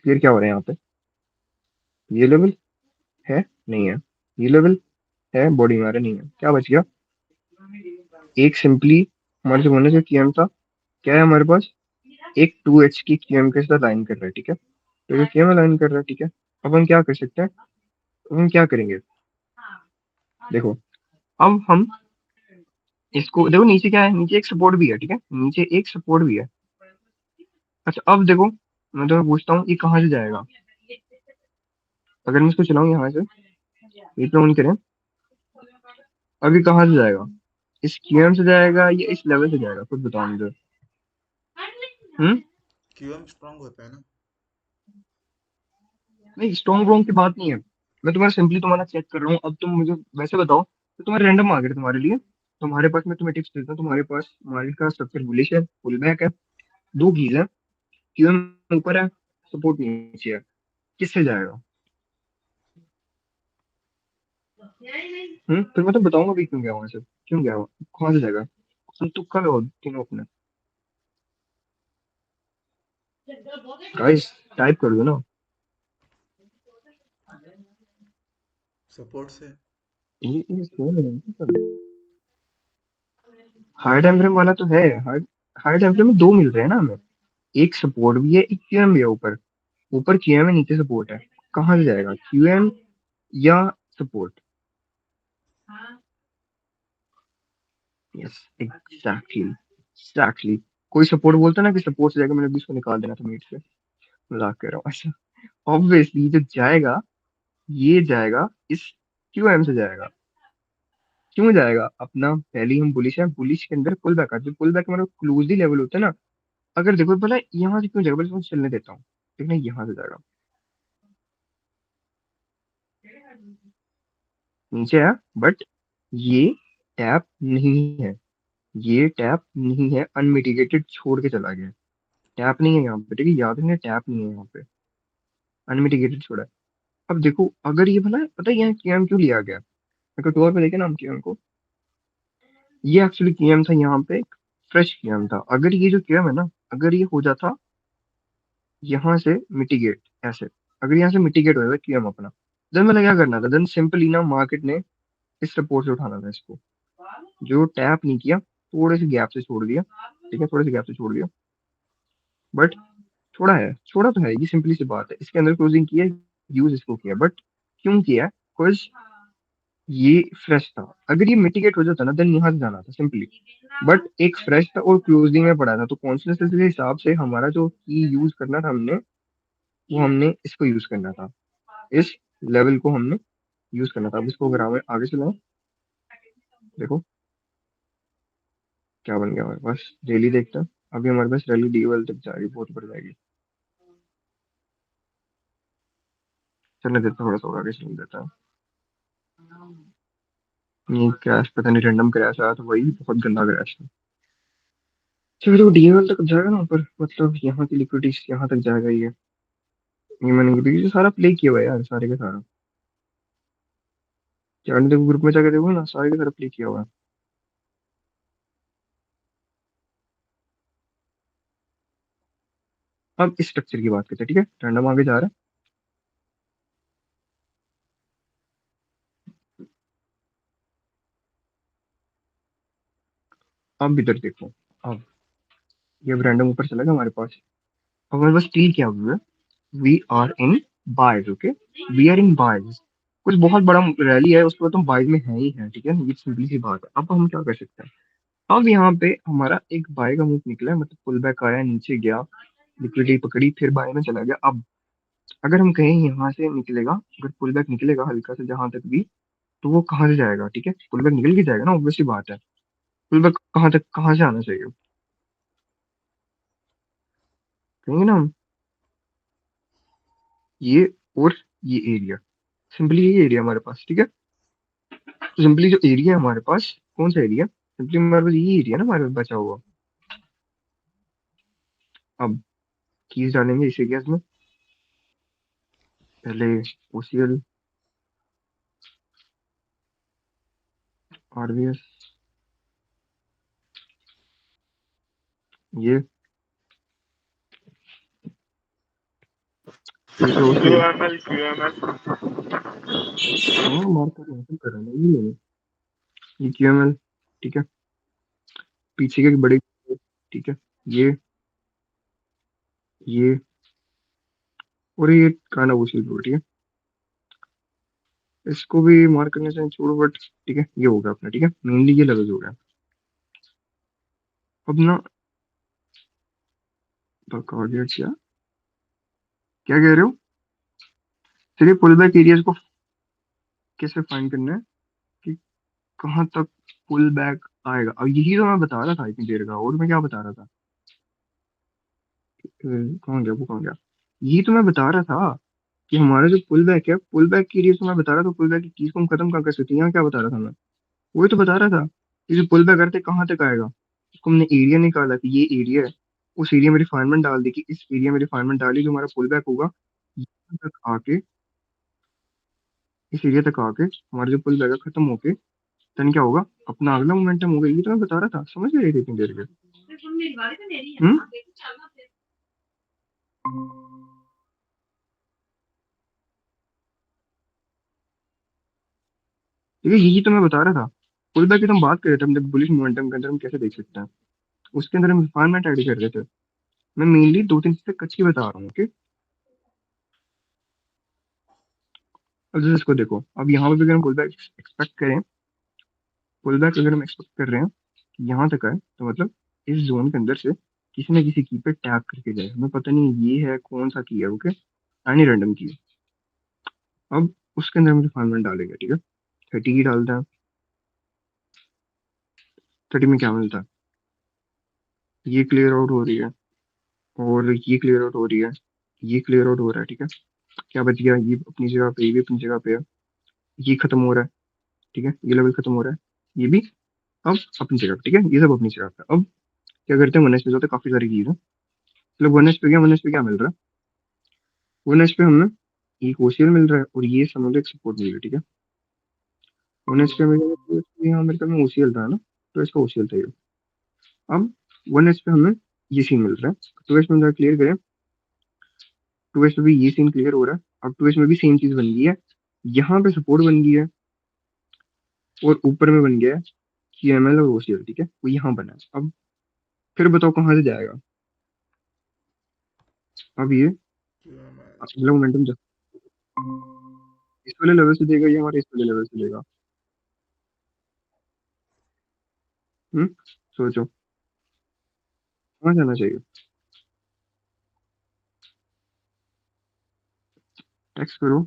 क्लियर क्या हो रहा है यहाँ पे, ये लेवल है, नहीं है, ये लेवल है, बॉडी हमारे नहीं है, क्या बच गया, एक सिंपली हमारे जो होने से QM था, क्या है हमारे पास, एक 2H की QM के साथ लाइन कर रहा है, ठीक है। तो ये QM लाइन कर रहा है, ठीक है। अब हम क्या कर सकते हैं, अब हम क्या करेंगे, देखो, अब हम इसको देखो, नीचे क्या है, नीचे एक सपोर्ट भी है, ठीक है, नीचे एक सपोर्ट भी है। अच्छा अब देखो, मैं तो पूछता हूँ ये कहाँ से जाएगा, अगर मैं इसको चलाऊँ यहाँ से, ये पे ऑन करें, अभी कहाँ से जाएगा, इस QM से जाएगा या इस लेवल से जाएगा, खुद बताओ मुझे। हम्म, क्यूएम स्ट्रांग होता है ना। नहीं स्ट्रॉन्ग रोंग की बात नहीं है, मैं तुम्हारा सिंपली तुम्हारा चेक कर रहा हूँ। अब तुम मुझे वैसे बताओ, तो तुम्हारे रैंडम आ गए थे तुम्हारे लिए, तुम्हारे पास, मैं तुम्हें टिप्स देता हूँ, तुम्हारे पास मार्केट का स्ट्रक्चर बुलिश है, पुल बैक है, दो कीज है, क्यूएम ऊपर है, सपोर्ट नीचे है, किससे जाएगा? फिर मैं तो बताऊंगा भी क्यों गया वहां से, क्यों गया वहाँ, कहाँ से जाएगा? तुम तुक्का लगाओ तीनों अपने। गाइस टाइप कर दो ना। सपोर्ट से। ये कौन है? हाई टाइम फ्रेम वाला तो है, हाई हाई टाइम फ्रेम में दो मिल रहे हैं ना हमें, एक सपोर्ट भी है, एक क्यूएम भी है ऊपर, ऊपर क्यूएम है, नीचे सपोर्ट है, कहाँ से जाएगा क्यूएम या सपोर्ट? Yes, exactly exactly. कोई सपोर्ट बोलता ना कि सपोर्ट से जाएगा, मैंने भी उसको निकाल देना था मीट से, मजाक कर रहा हूँ ऐसा। ऑब्वियसली जो जाएगा, ये जाएगा इस क्यूएम से जाएगा। क्यों जाएगा? अपना पहले ही हम बुलिश है, बुलिश के अंदर पुल बैक आते हैं, पुल बैक हमारा क्लोजली लेवल होता है ना। अगर देखो बोला यहाँ से क्यों जाएगा, बस मैं चलने देता हूँ, देखना यहाँ से जाएगा, नीचे है, बट ये टैप नहीं है, ये टैप नहीं है, अनमिटिगेटेड छोड़ के चला गया, टैप नहीं है यहाँ पे, ठीक है, याद रखना टैप नहीं है यहाँ पे, अनमिटिगेटेड छोड़ा है। अब देखो अगर ये भला पता है यहाँ केएम क्यों लिया गया, मैं कुछ और पे देखे ना हम केएम को, ये एक्चुअली केएम था यहाँ पे, फ्रेश केएम था। अगर ये जो केएम है ना, अगर ये हो जाता यहाँ से मिटिगेट, ऐसे अगर यहाँ से मिटिगेट हो जाता केएम अपना, देन मतलब क्या करना था, देन सिंपली ना मार्केट ने इस सपोर्ट से उठाना था इसको, जो टैप नहीं किया, थोड़े से गैप से छोड़ दिया, ठीक है, थोड़े से गैप से छोड़ दिया, बट छोड़ा है, छोड़ा तो है, ये सिंपली सी बात है, इसके अंदर क्लोजिंग की है, यूज इसको किया, बट क्यों किया? बिकॉज ये फ्रेश था, अगर ये मिटिगेट हो जाता ना देन यहाँ से जाना था सिंपली, बट एक फ्रेश था और क्लोजिंग में पड़ा था, तो कॉन्सियसनेस के हिसाब से हमारा जो की यूज करना था हमने, वो हमने इसको यूज करना था, इस लेवल को हमने यूज करना था। अब इसको अगर हमें आगे चलाएं, देखो क्या बन गया हमारे पास, रैली देखते हैं, अभी हमारे पास रैली डी तक जा रही है, बहुत बढ़ जाएगी, चलने देता थोड़ा सा और आगे चलने देता है। ये क्रैश पता नहीं, रैंडम क्रैश आया था, वही बहुत गंदा क्रैश था। चलो तो डीएल तक जाएगा ना ऊपर, मतलब यहाँ की लिक्विडिटी यहाँ तक जाएगा ये मैंने ये सारा प्ले किया हुआ है यार, सारे का सारा, क्या देखो ग्रुप में जाकर देखो ना, सारे का सारा प्ले किया हुआ है। अब इस स्ट्रक्चर की बात करते हैं, ठीक है, रैंडम आगे जा रहा है। अब इधर देखो, अब ये अब रैंडम ऊपर चला गया हमारे पास, अब हमारे पास स्टील क्या हुआ है, we are in buys, okay, we are in buys, कुछ बहुत बड़ा रैली है उसके बाद तुम बाइज में है ही है, ठीक है, ये सिंपली सी बात है। अब हम क्या कर सकते हैं, अब यहाँ पे हमारा एक बाय का मूव निकला है, मतलब पुल बैक आया, नीचे गया, लिक्विडिटी पकड़ी, फिर बाय में चला गया। अब अगर हम कहें यहाँ से निकलेगा, अगर पुल बैक निकलेगा हल्का से जहां तक भी, तो वो कहाँ से जाएगा? ठीक है, पुल बैक निकल के जाएगा ना, ऑब्वियसली बात है, पुल बैक कहाँ तक, कहाँ से आना चाहिए, कहेंगे ना हम, ये और ये एरिया, सिंपली ये एरिया हमारे पास, ठीक है, तो सिंपली जो एरिया है हमारे पास, कौन सा एरिया, सिंपली हमारे पास ये एरिया ना हमारे पास बचा हुआ। अब कीज डालेंगे इस एरिया में, पहले ओसीएल, आरबीएस, ये फिर से ओसीएल, QML QML हाँ मार्कर कर रहा है ये लेने, ये क्यूएमएल, ठीक है, पीछे के बड़े, ठीक है, ये ये और ये कांडा ओसीएल, ठीक है, इसको भी मार्क करने से छोड़ो, बट ठीक है, ये हो गया अपना, ठीक है, मेनली ये लेवल हो गया। अब ना बकौलियत क्या, क्या कह रहे हो? चलिए पुल बैक एरियाज को कैसे फाइंड करना है, कि कहाँ तक पुल बैक आएगा, अब यही तो मैं बता रहा था इतनी देर का, और मैं क्या बता रहा था, कहाँ गया वो, कहाँ गया, यही तो मैं बता रहा था कि हमारा जो पुल बैक है, पुल बैक की एरिया तो मैं बता रहा था, पुल बैक की चीज को हम खत्म कहाँ कर सकते हैं, यहाँ क्या बता रहा था मैं, वही तो बता रहा था, ये जो पुल बैक करते कहाँ तक आएगा, उसको हमने एरिया निकाला कि ये एरिया है, उस एरिया में रिफाइनमेंट डाल दी कि इस एरिया में रिफाइनमेंट डाली, जो हमारा पुल बैक होगा यहाँ तक आके, इस एरिया तक आके हमारा जो पुल बैक है खत्म होके देन क्या होगा, अपना अगला मोमेंटम होगा। ये तो मैं बता रहा था, समझ नहीं रही थी इतनी देर के। हम्म। ठीक है, यही तो मैं बता रहा था। पुल बैक की तो हम बात कर रहे थे, हम बुलिश मोमेंटम के अंदर हम कैसे देख सकते हैं, उसके अंदर हम रिफाइनमेंट ऐड कर रहे थे। मैं मेनली दो तीन चीजें कच्ची बता रहा हूँ, ओके। अब जैसे इसको देखो, अब यहाँ पे भी अगर हम पुल बैक एक्सपेक्ट करें, पुल बैक अगर हम एक्सपेक्ट कर रहे हैं कि यहाँ तक आए, तो मतलब इस जोन के अंदर से किसी न किसी की पे टैप करके जाए, हमें पता नहीं ये है कौन सा की है, ओके, एनी रैंडम की। अब उसके अंदर हम रिफाइनमेंट डालेंगे, ठीक है। 30 की डालते हैं। 30 में क्या मिलता है, ये क्लियर आउट हो रही है, और ये क्लियर आउट हो रही है, ये क्लियर आउट हो रहा है, ठीक है। क्या बच गया, ये अपनी जगह पे, ये भी अपनी जगह पे है, ये खत्म हो रहा है, ठीक है, ये लेवल खत्म हो रहा है, ये भी अब अपनी जगह पे, ठीक है, ये सब अपनी जगह पे। अब क्या करते हैं, 1s पे जाते हैं, काफी सारी चीज है। मतलब 1s पे गया, 1s पे क्या मिल रहा है, 1s पे हमें एक ओसीएल मिल रहा है, और ये समझ लो एक सपोर्ट मिल रहा है, ठीक है। 1s पे मिलेगा, 2s पे यहाँ मेरे ख्याल में ओसीएल था ना, तो इसका ओसीएल था ये। अब 1s पे हमें ये सीन मिल रहा है, 2s में जरा क्लियर करें, 2s में भी ये सीन क्लियर हो रहा है। अब 2s में भी सेम चीज बन गई है, यहाँ पे सपोर्ट बन गई है, और ऊपर में बन गया है सीएमएल और ओसीएल, ठीक है, वो यहाँ बना है। अब फिर बताओ कहाँ से जाएगा, अब ये QML अगला मोमेंटम इस वाले लेवल से देगा, ये हमारे इस वाले लेवल से देगा। हम्म। सोचो कहाँ जाना चाहिए, टेक्स्ट करो।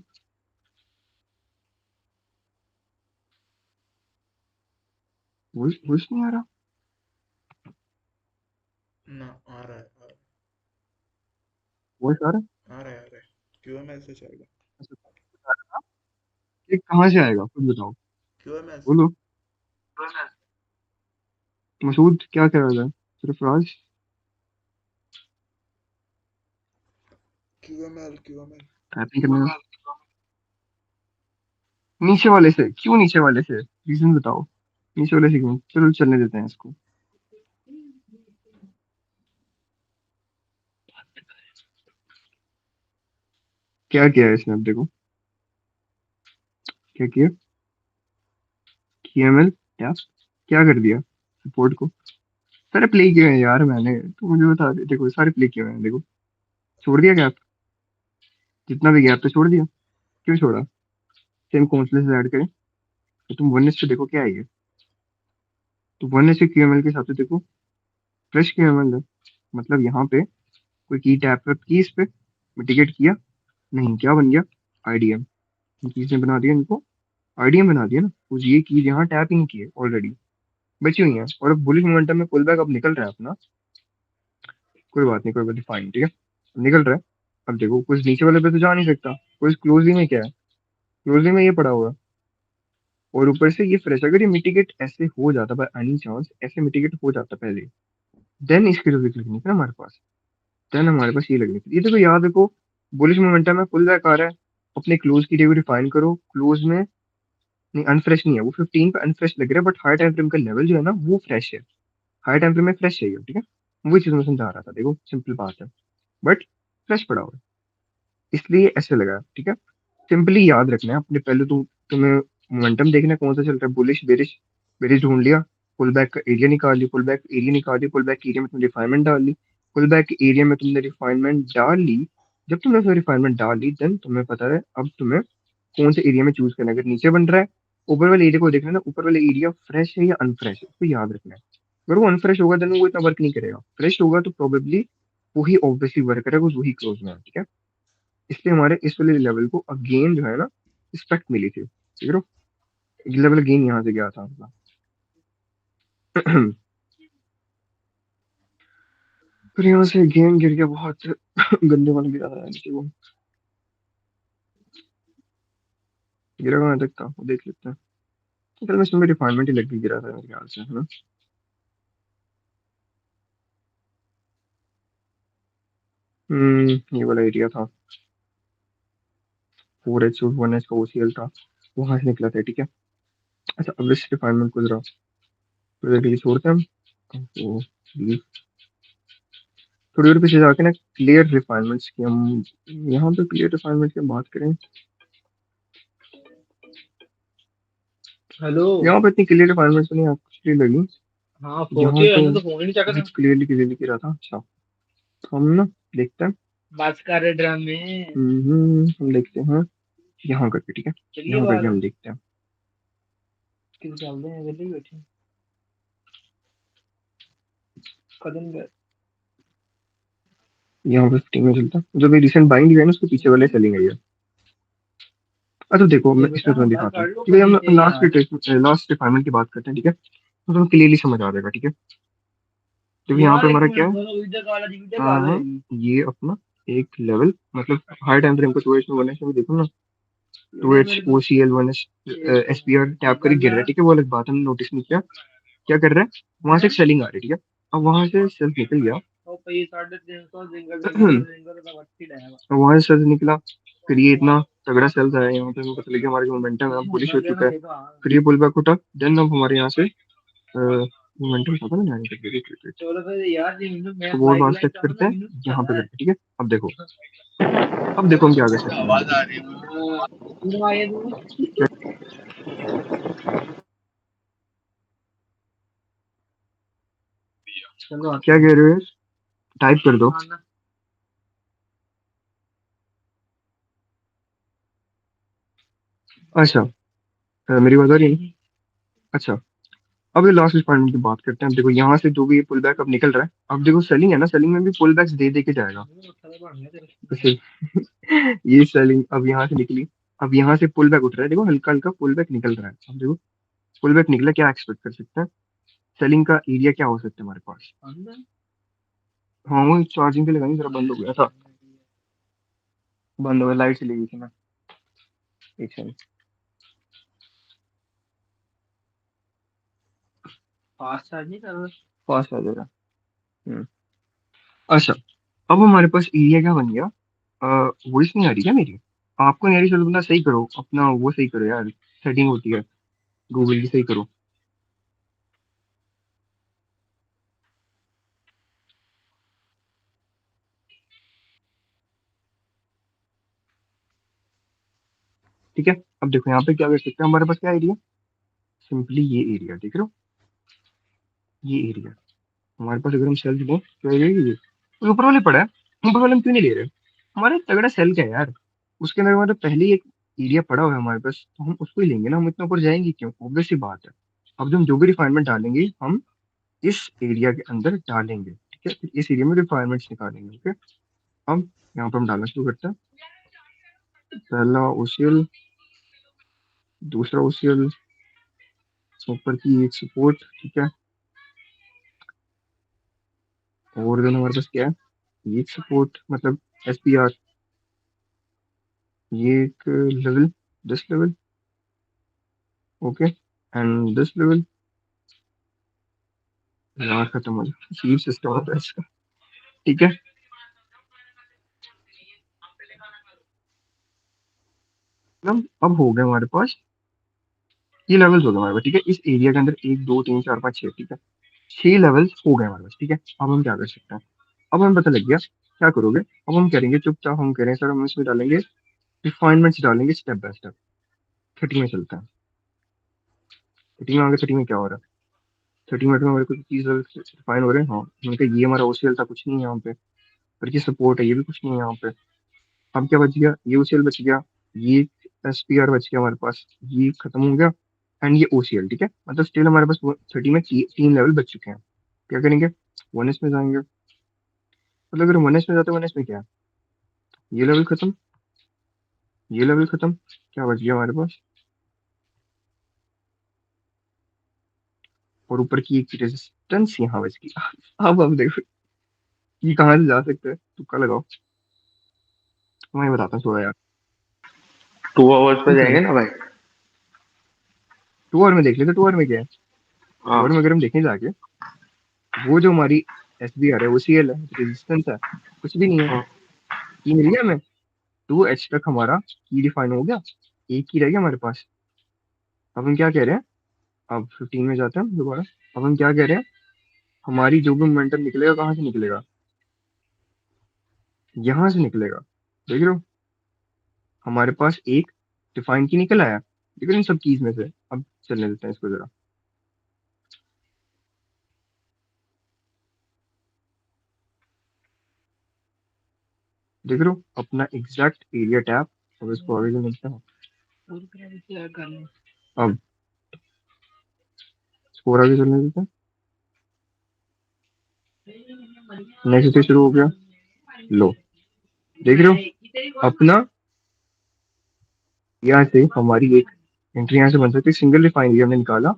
वॉइस नहीं आ रहा। ना आ रहा है, वॉइस आ रहा है। आ रहा है, आ रहा है। QML से चलेगा। अच्छा, ये कहाँ से आएगा खुद बताओ, QML से। बोलो। मसूद क्या कह रहा था, सरफराज। QML। टाइपिंग करने में नीचे वाले से क्यों, नीचे वाले से रीजन बताओ, नीचे वाले से क्यों, चलो चलने देते हैं इसको। क्या किया है इसने, अब देखो क्या किया, कीएमएल टैप, क्या कर दिया, सपोर्ट को। सारे प्ले किए हैं यार मैंने, तो मुझे बता दे, देखो सारे प्ले किए हुए हैं, देखो छोड़ दिया गैप, जितना भी गैप तो छोड़ दिया, क्यों छोड़ा, सेम काउंसलेस ऐड करें, तो तुम 1s पे देखो क्या है ये, तो 1s के क्यूएमएल के हिसाब से देखो, फ्रेश क्यूएमएल है, मतलब यहाँ पे कोई की टैप की इस पे, मिटिगेट किया, नहीं क्या बन गया, आईडीएम, किसने बना दिया इनको, आईडीएम बना दिया ना, उस ये की यहाँ टैप ही नहीं किए ऑलरेडी, बची हुई है, और अब बुलिश मोमेंटम में पुल बैक अब निकल रहा है अपना, कोई बात नहीं, कोई बात नहीं, फाइन, ठीक है, अब निकल रहा है। अब देखो कुछ नीचे वाले पे तो जा नहीं सकता, कुछ क्लोजली में क्या है, क्लोजली में ये पड़ा हुआ है, और ऊपर से ये फ्रेश, अगर ये मिटिगेट ऐसे हो जाता बाय एनी चांस, ऐसे मिटिगेट हो जाता पहले, देन इसकी रिजल्ट लगनी थी ना हमारे पास, देन हमारे पास ये लगनी थी। ये देखो याद देखो, बुलिश मोमेंटम में पुल बैक आ रहा है, अपने क्लोज की डेविड डिफाइन करो, क्लोज में नहीं अनफ्रेश नहीं है, वो 15 पे अनफ्रेश लग रहा है, बट हाई टाइम फ्रेम का लेवल जो है ना वो फ्रेश है, हाई टाइम फ्रेम में फ्रेश चाहिए, ठीक है, वही चीज मैं समझा रहा था, देखो सिंपल बात है, बट फ्रेश पड़ा हुआ है, इसलिए ऐसे लगा, ठीक है। सिंपली याद रखना है अपने, पहले तो तुम्हें मोमेंटम देखना है कौन सा चल रहा है, बुलिश बेरिश, बेरिश ढूंढ लिया, पुल बैक का एरिया निकाल ली, पुल बैक एरिया निकाल ली, पुल बैक एरिया में तुमने रिफाइनमेंट डाल ली, पुल बैक एरिया में तुमने रिफाइनमेंट डाल ली, जब तुमने उसमें रिफाइनमेंट डाल ली देन तुम्हें पता है अब तुम्हें कौन से एरिया में चूज करना है, अगर नीचे बन रहा है, ऊपर वाले एरिया को देखना है ना, ऊपर वाले एरिया फ्रेश है या अनफ्रेश है, इसको याद रखना है। अगर वो अनफ्रेश होगा देन वो इतना वर्क नहीं करेगा, फ्रेश होगा तो प्रोबेबली वही ऑब्वियसली वर्क करेगा, वही क्लोज में है, ठीक है। इसलिए हमारे इस वाले लेवल को अगेन जो है ना रिस्पेक्ट मिली थी, ठीक है, लेवल अगेन यहाँ से गया था आपका। फिर यहाँ से गेम गिर गया बहुत गंदे वाला गिरा था नीचे वो, गिरा कहाँ तक था वो देख लेते हैं। चल मैं इसमें रिफाइनमेंट ही लग भी गिरा था मेरे ख्याल से, है ना। ये वाला एरिया था, 4H1H का OCl था, वहां से निकला था, ठीक है। अच्छा, अब इस रिफाइनमेंट को जरा थोड़ी देर के लिए छोड़ते हैं हम। तो ये थोड़ी देर पीछे जाके ना क्लियर रिफाइनमेंट्स की हम, यहाँ पे क्लियर रिफाइनमेंट की हम बात करें, हेलो। यहाँ पे इतनी क्लियर रिफाइनमेंट्स तो नहीं एक्चुअली लगी। हाँ यहाँ फोर्टी है तो ना, तो फोन ही नहीं चका था। क्लियरली क्लियरली गिरा था। अच्छा, तो हम ना देखते हैं। बस कर रहे ड्रम में। हम देखते हैं यहाँ करके, ठीक है। चलिए यहाँ करके बाहर हम देखते हैं। किस चलते हैं, वेले ही बैठे हैं। कदम कर। यहाँ पे फिटिंग में चलता है, जो भी रिसेंट बाइंग है ना उसके पीछे वाले सेलिंग है ये। अच्छा देखो, ये मैं बेटा इसमें तुम्हें हमारा दिखाता हूँ, कर लो ठीक है। हम कभी से यार। लास्ट रिफाइनमेंट की बात करते हैं, ठीक है, तो तुम्हें क्लियरली समझ आ जाएगा, ठीक है। तो यहाँ यार पे एक हमारा क्या मिनट है, दोनों इधर काला जी इधर काला है। ये अपना एक लेवल, मतलब हाई टाइम फ्रेम को 2H में 1H में देखो ना, टू ये एच मेरे ओ को C L 1H SPR tap करके गिर रहा है, ठीक है। वो अलग बात, हमने नोटिस नहीं किया क्या कर रहा है। वहां से सेलिंग आ रही है, ठीक है। अब वहां से सेल्फ निकल गया। तो पे 350 जिंगर जिंगर जिंगर का वट्टी है। अब वहां से सेल्फ निकला, फिर ये इतना तगड़ा सेल्स आया यहाँ पे, हमें पता लगा हमारा जो मोमेंटम है बुलिश हो चुका है। फिर ये पुल बैक उठा, देन अब हमारे यहाँ से मोमेंटम था ना जाने के। चलो फिर यार जी मैं तो वो बाइक बात लाइन सेट चाहता करते ना हैं मिनू यहाँ पे चला है। करके, ठीक है। अब देखो हम क्या कर सकते हैं। आवाज आ रही है। क्यों आए तू? क्या चलो क्या कह रहे हो, टाइप कर दो। अच्छा, मेरी बात आ रही है। अच्छा, अब ये लास्ट रिक्वायरमेंट की बात करते हैं। अब देखो यहाँ से जो भी पुल बैक अब निकल रहा है, अब देखो सेलिंग है ना, सेलिंग में भी पुल बैक्स दे दे के जाएगा। तो ये सेलिंग अब यहाँ से निकली, अब यहाँ से पुल बैक उठ रहा है, देखो हल्का हल्का पुल बैक निकल रहा है। अब देखो पुल बैक निकला, क्या एक्सपेक्ट कर सकते हैं, सेलिंग का एरिया क्या हो सकता है हमारे पास। हाँ, वो चार्जिंग पे लगानी, जरा बंद हो गया था, बंद हो गया, लाइट चली गई थी ना, एक सेकंड। फास्ट चार्जिंग कर। फास्ट आ जाएगा। हम्म। अच्छा, अब हमारे पास एरिया क्या बन गया। वॉइस नहीं आ रही क्या मेरी, आपको नहीं आ रही, चलो बंदा सही करो अपना, वो सही करो यार, सेटिंग होती है गूगल की, सही करो। ठीक है, अब देखो यहाँ पे क्या कर सकते हैं, हमारे पास क्या एरिया, सिंपली ये एरिया देख रहे हो, ये एरिया हमारे पास। अगर हम सेल दें तो एरिया ये तो ऊपर वाले पड़ा है, ऊपर वाले हम क्यों नहीं ले रहे। हमारे तगड़ा सेल का है यार, उसके अंदर हमारा पहले ही एक एरिया पड़ा हुआ है हमारे पास, तो हम उसको ही लेंगे ना, हम इतना ऊपर जाएंगे क्यों, ऑब्वियस सी बात है। अब जो हम जो भी रिफाइनमेंट डालेंगे हम इस एरिया के अंदर डालेंगे, ठीक है, फिर इस एरिया में रिक्वायरमेंट्स निकालेंगे, ओके। अब यहाँ पर हम डालना शुरू करते हैं, पहला OCL, दूसरा OCL, ऊपर की एक सपोर्ट, ठीक है। और देन हमारे पास क्या है, ये एक सपोर्ट मतलब SPR, ये एक level, this level, okay, and this level. यार खत्म हो गया सीव सिस्टम होता है इसका, ठीक है। अब हो गया हमारे पास, ये लेवल्स हो गए हमारे पास, ठीक है। इस एरिया के अंदर 1 2 3 4 5 6, ठीक है, 6 लेवल्स हो गए हमारे पास, ठीक है। अब हम क्या कर सकते हैं, अब हमें पता लग गया क्या करोगे। अब हम करेंगे चुपचाप, हम कह रहे हैं सर हम इसमें डालेंगे रिफाइनमेंट्स, डालेंगे स्टेप बाय स्टेप। 30 में चलता है, 30 में आगे, 30 में क्या हो रहा है, 30 मिनट में हमारे को चीज रिफाइन हो रहे हैं। हाँ, मैंने कहा ये हमारा OCL था, कुछ नहीं है यहाँ पे, पर ये सपोर्ट है, ये भी कुछ नहीं है यहाँ पे। अब क्या बच गया, ये OCL बच गया, ये SPR बच गया हमारे पास, ये खत्म हो गया, एंड ये OCL, ठीक है। मतलब स्टिल हमारे पास 30 में 3 लेवल बच चुके हैं। क्या करेंगे, 1S में जाएंगे, मतलब अगर 1S में जाते हैं, 1S में क्या है, ये लेवल खत्म, ये लेवल खत्म, क्या बच गया हमारे पास, और ऊपर की एक रेजिस्टेंस यहाँ बच गई। अब देखो ये कहाँ से जा सकते हैं, तुक्का लगाओ, मैं बताता हूँ थोड़ा यार। 2 आवर्स पे ठीक है, जाएंगे ना भाई। 2 आवर में देख लेते, 2 आवर में क्या है, 2 हाँ आवर में अगर हम देखें जाके, वो जो हमारी एस बी आर है वो सी एल है, रेजिस्टेंस है, कुछ भी नहीं है। हाँ। की मिल गया हमें, 2h तक हमारा की डिफाइन हो गया, एक की रह गया हमारे पास। अब हम क्या कह रहे हैं, अब 15 में जाते हैं दोबारा। अब हम क्या कह रहे हैं, हमारी जो भी मोमेंटम निकलेगा कहाँ से निकलेगा, यहाँ से निकलेगा। देख रहे हो, हमारे पास एक डिफाइन की निकल आया, लेकिन इन सब कीज में से। अब चलने देते हैं इसको जरा। देख रहे हो अपना एग्जैक्ट एरिया टैप। अब इसको आगे चलते हैं। अब इसको और आगे चलने देते हैं। नेक्स्ट शुरू हो गया। लो देख रहे हो अपना, यहाँ से हमारी एक एंट्री यहाँ से बन सकती है, सिंगल रिफाइनरी हमने निकाला,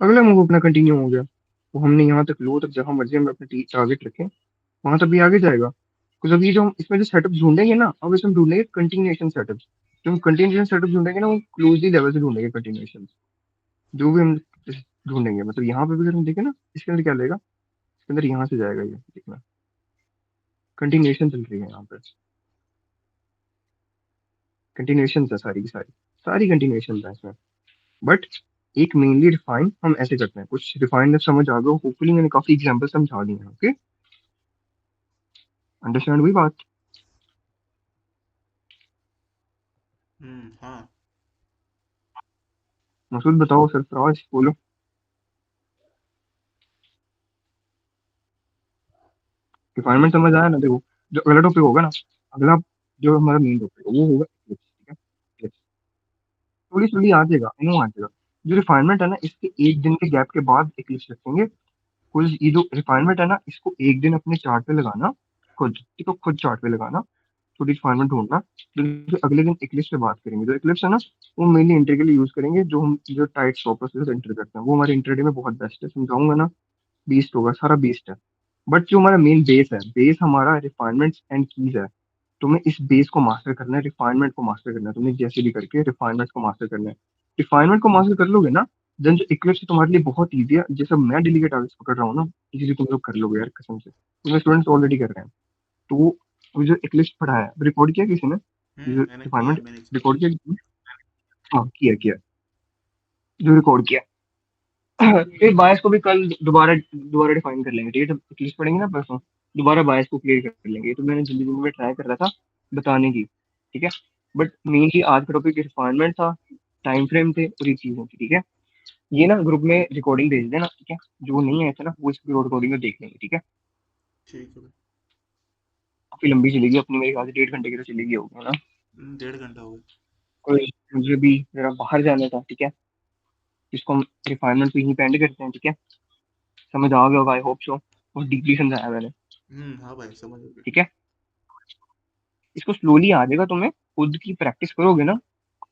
अगला मूव अपना कंटिन्यू हो गया। तो हमने यहाँ तक लो तक जहां मर्जी हम अपने टारगेट रखें वहां तक भी आगे जाएगा। कुछ अभी जो हम इसमें जो सेटअप ढूंढेंगे ना, अब इसमें ढूंढेंगे कंटिन्यूएशन सेटअप। जो हम कंटिन्यूएशन सेटअप ढूंढेंगे ना, वो क्लोजली लेवल से ढूंढेंगे कंटिन्यूएशन। जो भी हम ढूंढेंगे, मतलब यहाँ पे भी अगर हम देखें ना, इसके अंदर क्या लेगा, इसके अंदर यहाँ से जाएगा, ये देखना कंटिन्यूएशन चल रही है यहाँ पे, कंटिन्यूएशन है सारी की सारी, सारी कंटिन्यूएशन है इसमें। बट एक मेनली रिफाइन हम ऐसे करते हैं, कुछ रिफाइन समझ आ गया होपफुली, मैंने काफी एग्जांपल समझा दिए हैं। ओके, अंडरस्टैंड हुई बात। हाँ। मसूद बताओ, सरफराज बोलो। रिफाइनमेंट समझ आया ना। देखो जो अगला टॉपिक होगा ना, अगला जो हमारा मेन टॉपिक है वो होगा eclipse, ठीक है। eclipse। थोड़ी थोड़ी आ जाएगा, इनो आ जाएगा। जो रिफाइनमेंट है ना, इसके एक दिन के गैप के बाद इक्लिप्स रखेंगे। कुछ ये जो रिफाइनमेंट है ना, इसको एक दिन अपने चार्ट पे लगाना, खुद, ठीक है, खुद चार्ट पे लगाना, थोड़ी रिफाइनमेंट ढूंढना। फिर अगले दिन इक्लिप्स पे बात करेंगे। जो इक्लिप्स है ना, वो मेनली इंटर के लिए यूज करेंगे, जो हम जो टाइट स्टॉप से एंटर करते हैं, वो हमारे इंटरडे में बहुत बेस्ट है, समझाऊंगा ना। बीस्ट होगा, सारा बीस्ट है। बट जो हमारा मेन बेस है, बेस हमारा रिफाइनमेंट एंड कीज है। तुम्हें इस बेस को मास्टर करना है, रिफाइनमेंट को मास्टर करना है, तुम्हें जैसे भी करके रिफाइनमेंट को मास्टर करना है। रिफाइनमेंट को मास्टर कर लोगे ना, देन जो इक्लिप्स है तुम्हारे लिए बहुत ईजी है। जैसे मैं डेली के टारगेट्स पकड़ रहा हूँ ना, इजीली तुम लोग कर लोगे यार, कसम से। तुम्हें स्टूडेंट्स ऑलरेडी कर रहे हैं। तो वो जो इक्लिप्स पढ़ा है, रिकॉर्ड किया किसी ने, ये जो मैंने किया है, रिफाइनमेंट मैंने किया रिकॉर्ड किया किसी ने? हाँ किया किया, जो रिकॉर्ड किया। फिर बायस को भी कल दोबारा दोबारा डिफाइन कर लेंगे, ठीक है, जब इक्लिप्स पढ़ेंगे ना परसों, दोबारा बायस को क्लियर कर लेंगे। ये तो मैंने जल्दी जल्दी में ट्राई कर रहा था बताने की, ठीक है। बट मेनली आज का टॉपिक रिफाइनमेंट था, टाइम फ्रेम थे और ये चीजें थी, ठीक है। ये ना ग्रुप में रिकॉर्डिंग भेज देना, ठीक है। जो नहीं है ऐसा ना, वो इस रिकॉर्डिंग में देख लेंगे, ठीक है। ठीक है भाई। काफी लंबी चलेगी अपनी, मेरे ख्याल से 1.5 घंटे की तो चलेगी होगी, है ना। 1.5 घंटा हो गया। कोई, मुझे भी जरा बाहर जाना था, ठीक है। इसको हम रिफाइनमेंट पे ही पेंड करते हैं, ठीक है। समझ आ गया होगा, आई होप सो, और डीपली समझाया मैंने, हाँ भाई, समझ गया। ठीक है। इसको स्लोली आ जाएगा, तुम्हें खुद की प्रैक्टिस करोगे ना,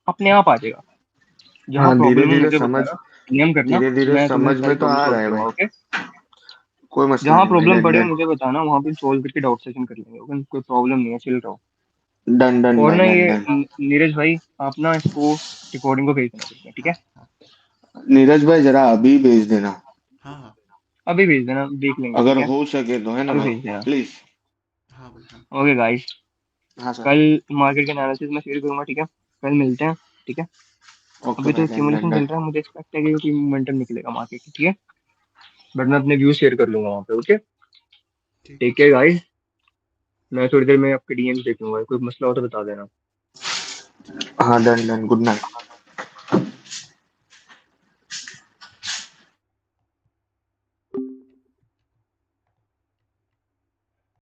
अपने आप आ जाएगा। जहाँ हाँ, धीरे प्रॉब्लम है धीरे मुझे समझ, बताना, नियम करना, धीरे धीरे मैं तुम्हें समझ सारी में तो प्रॉब्लम आ सॉल्व रहा है भाई। करूंगा। ओके, कोई मसला जहाँ नहीं भाई, प्रॉब्लम डन पड़े डन मुझे बताना, वहां पे सॉल्व करके डाउट सेशन कर लेंगे। ओके, कोई प्रॉब्लम नहीं है, चिल रहो। डन डन और भाई, ना डन ये डन। नीरज भाई, आप ना इसको रिकॉर्डिंग को भेज देना करके, ठीक है। हाँ नीरज भाई जरा अभी भेज देना, हाँ हाँ अभी भेज देना, देख लेंगे, अगर ठीक है। हो सके तो, है ना अभी भाई, भेज देना। प्लीज। हाँ भाई। हाँ ओके गाइस, हाँ सर। कल मार्केट के एनालिसिस में शेयर करूंगा, ठीक है। कल मिलते हैं, ठीक है। ओके अभी तो भाई, डन डन एक्यूमुलेशन डन। चल रहा है, मुझे एक्सपेक्ट है कि मोमेंटम निकलेगा मार्केट की, ठीक है। बट मैं अपने व्यू शेयर कर लूंगा वहाँ पे। ओके, ठीक। Take care guys. मैं थोड़ी देर में आपके डीएम्स देख लूंगा, कोई मसला हो तो बता देना। हाँ डन डन, गुड नाइट।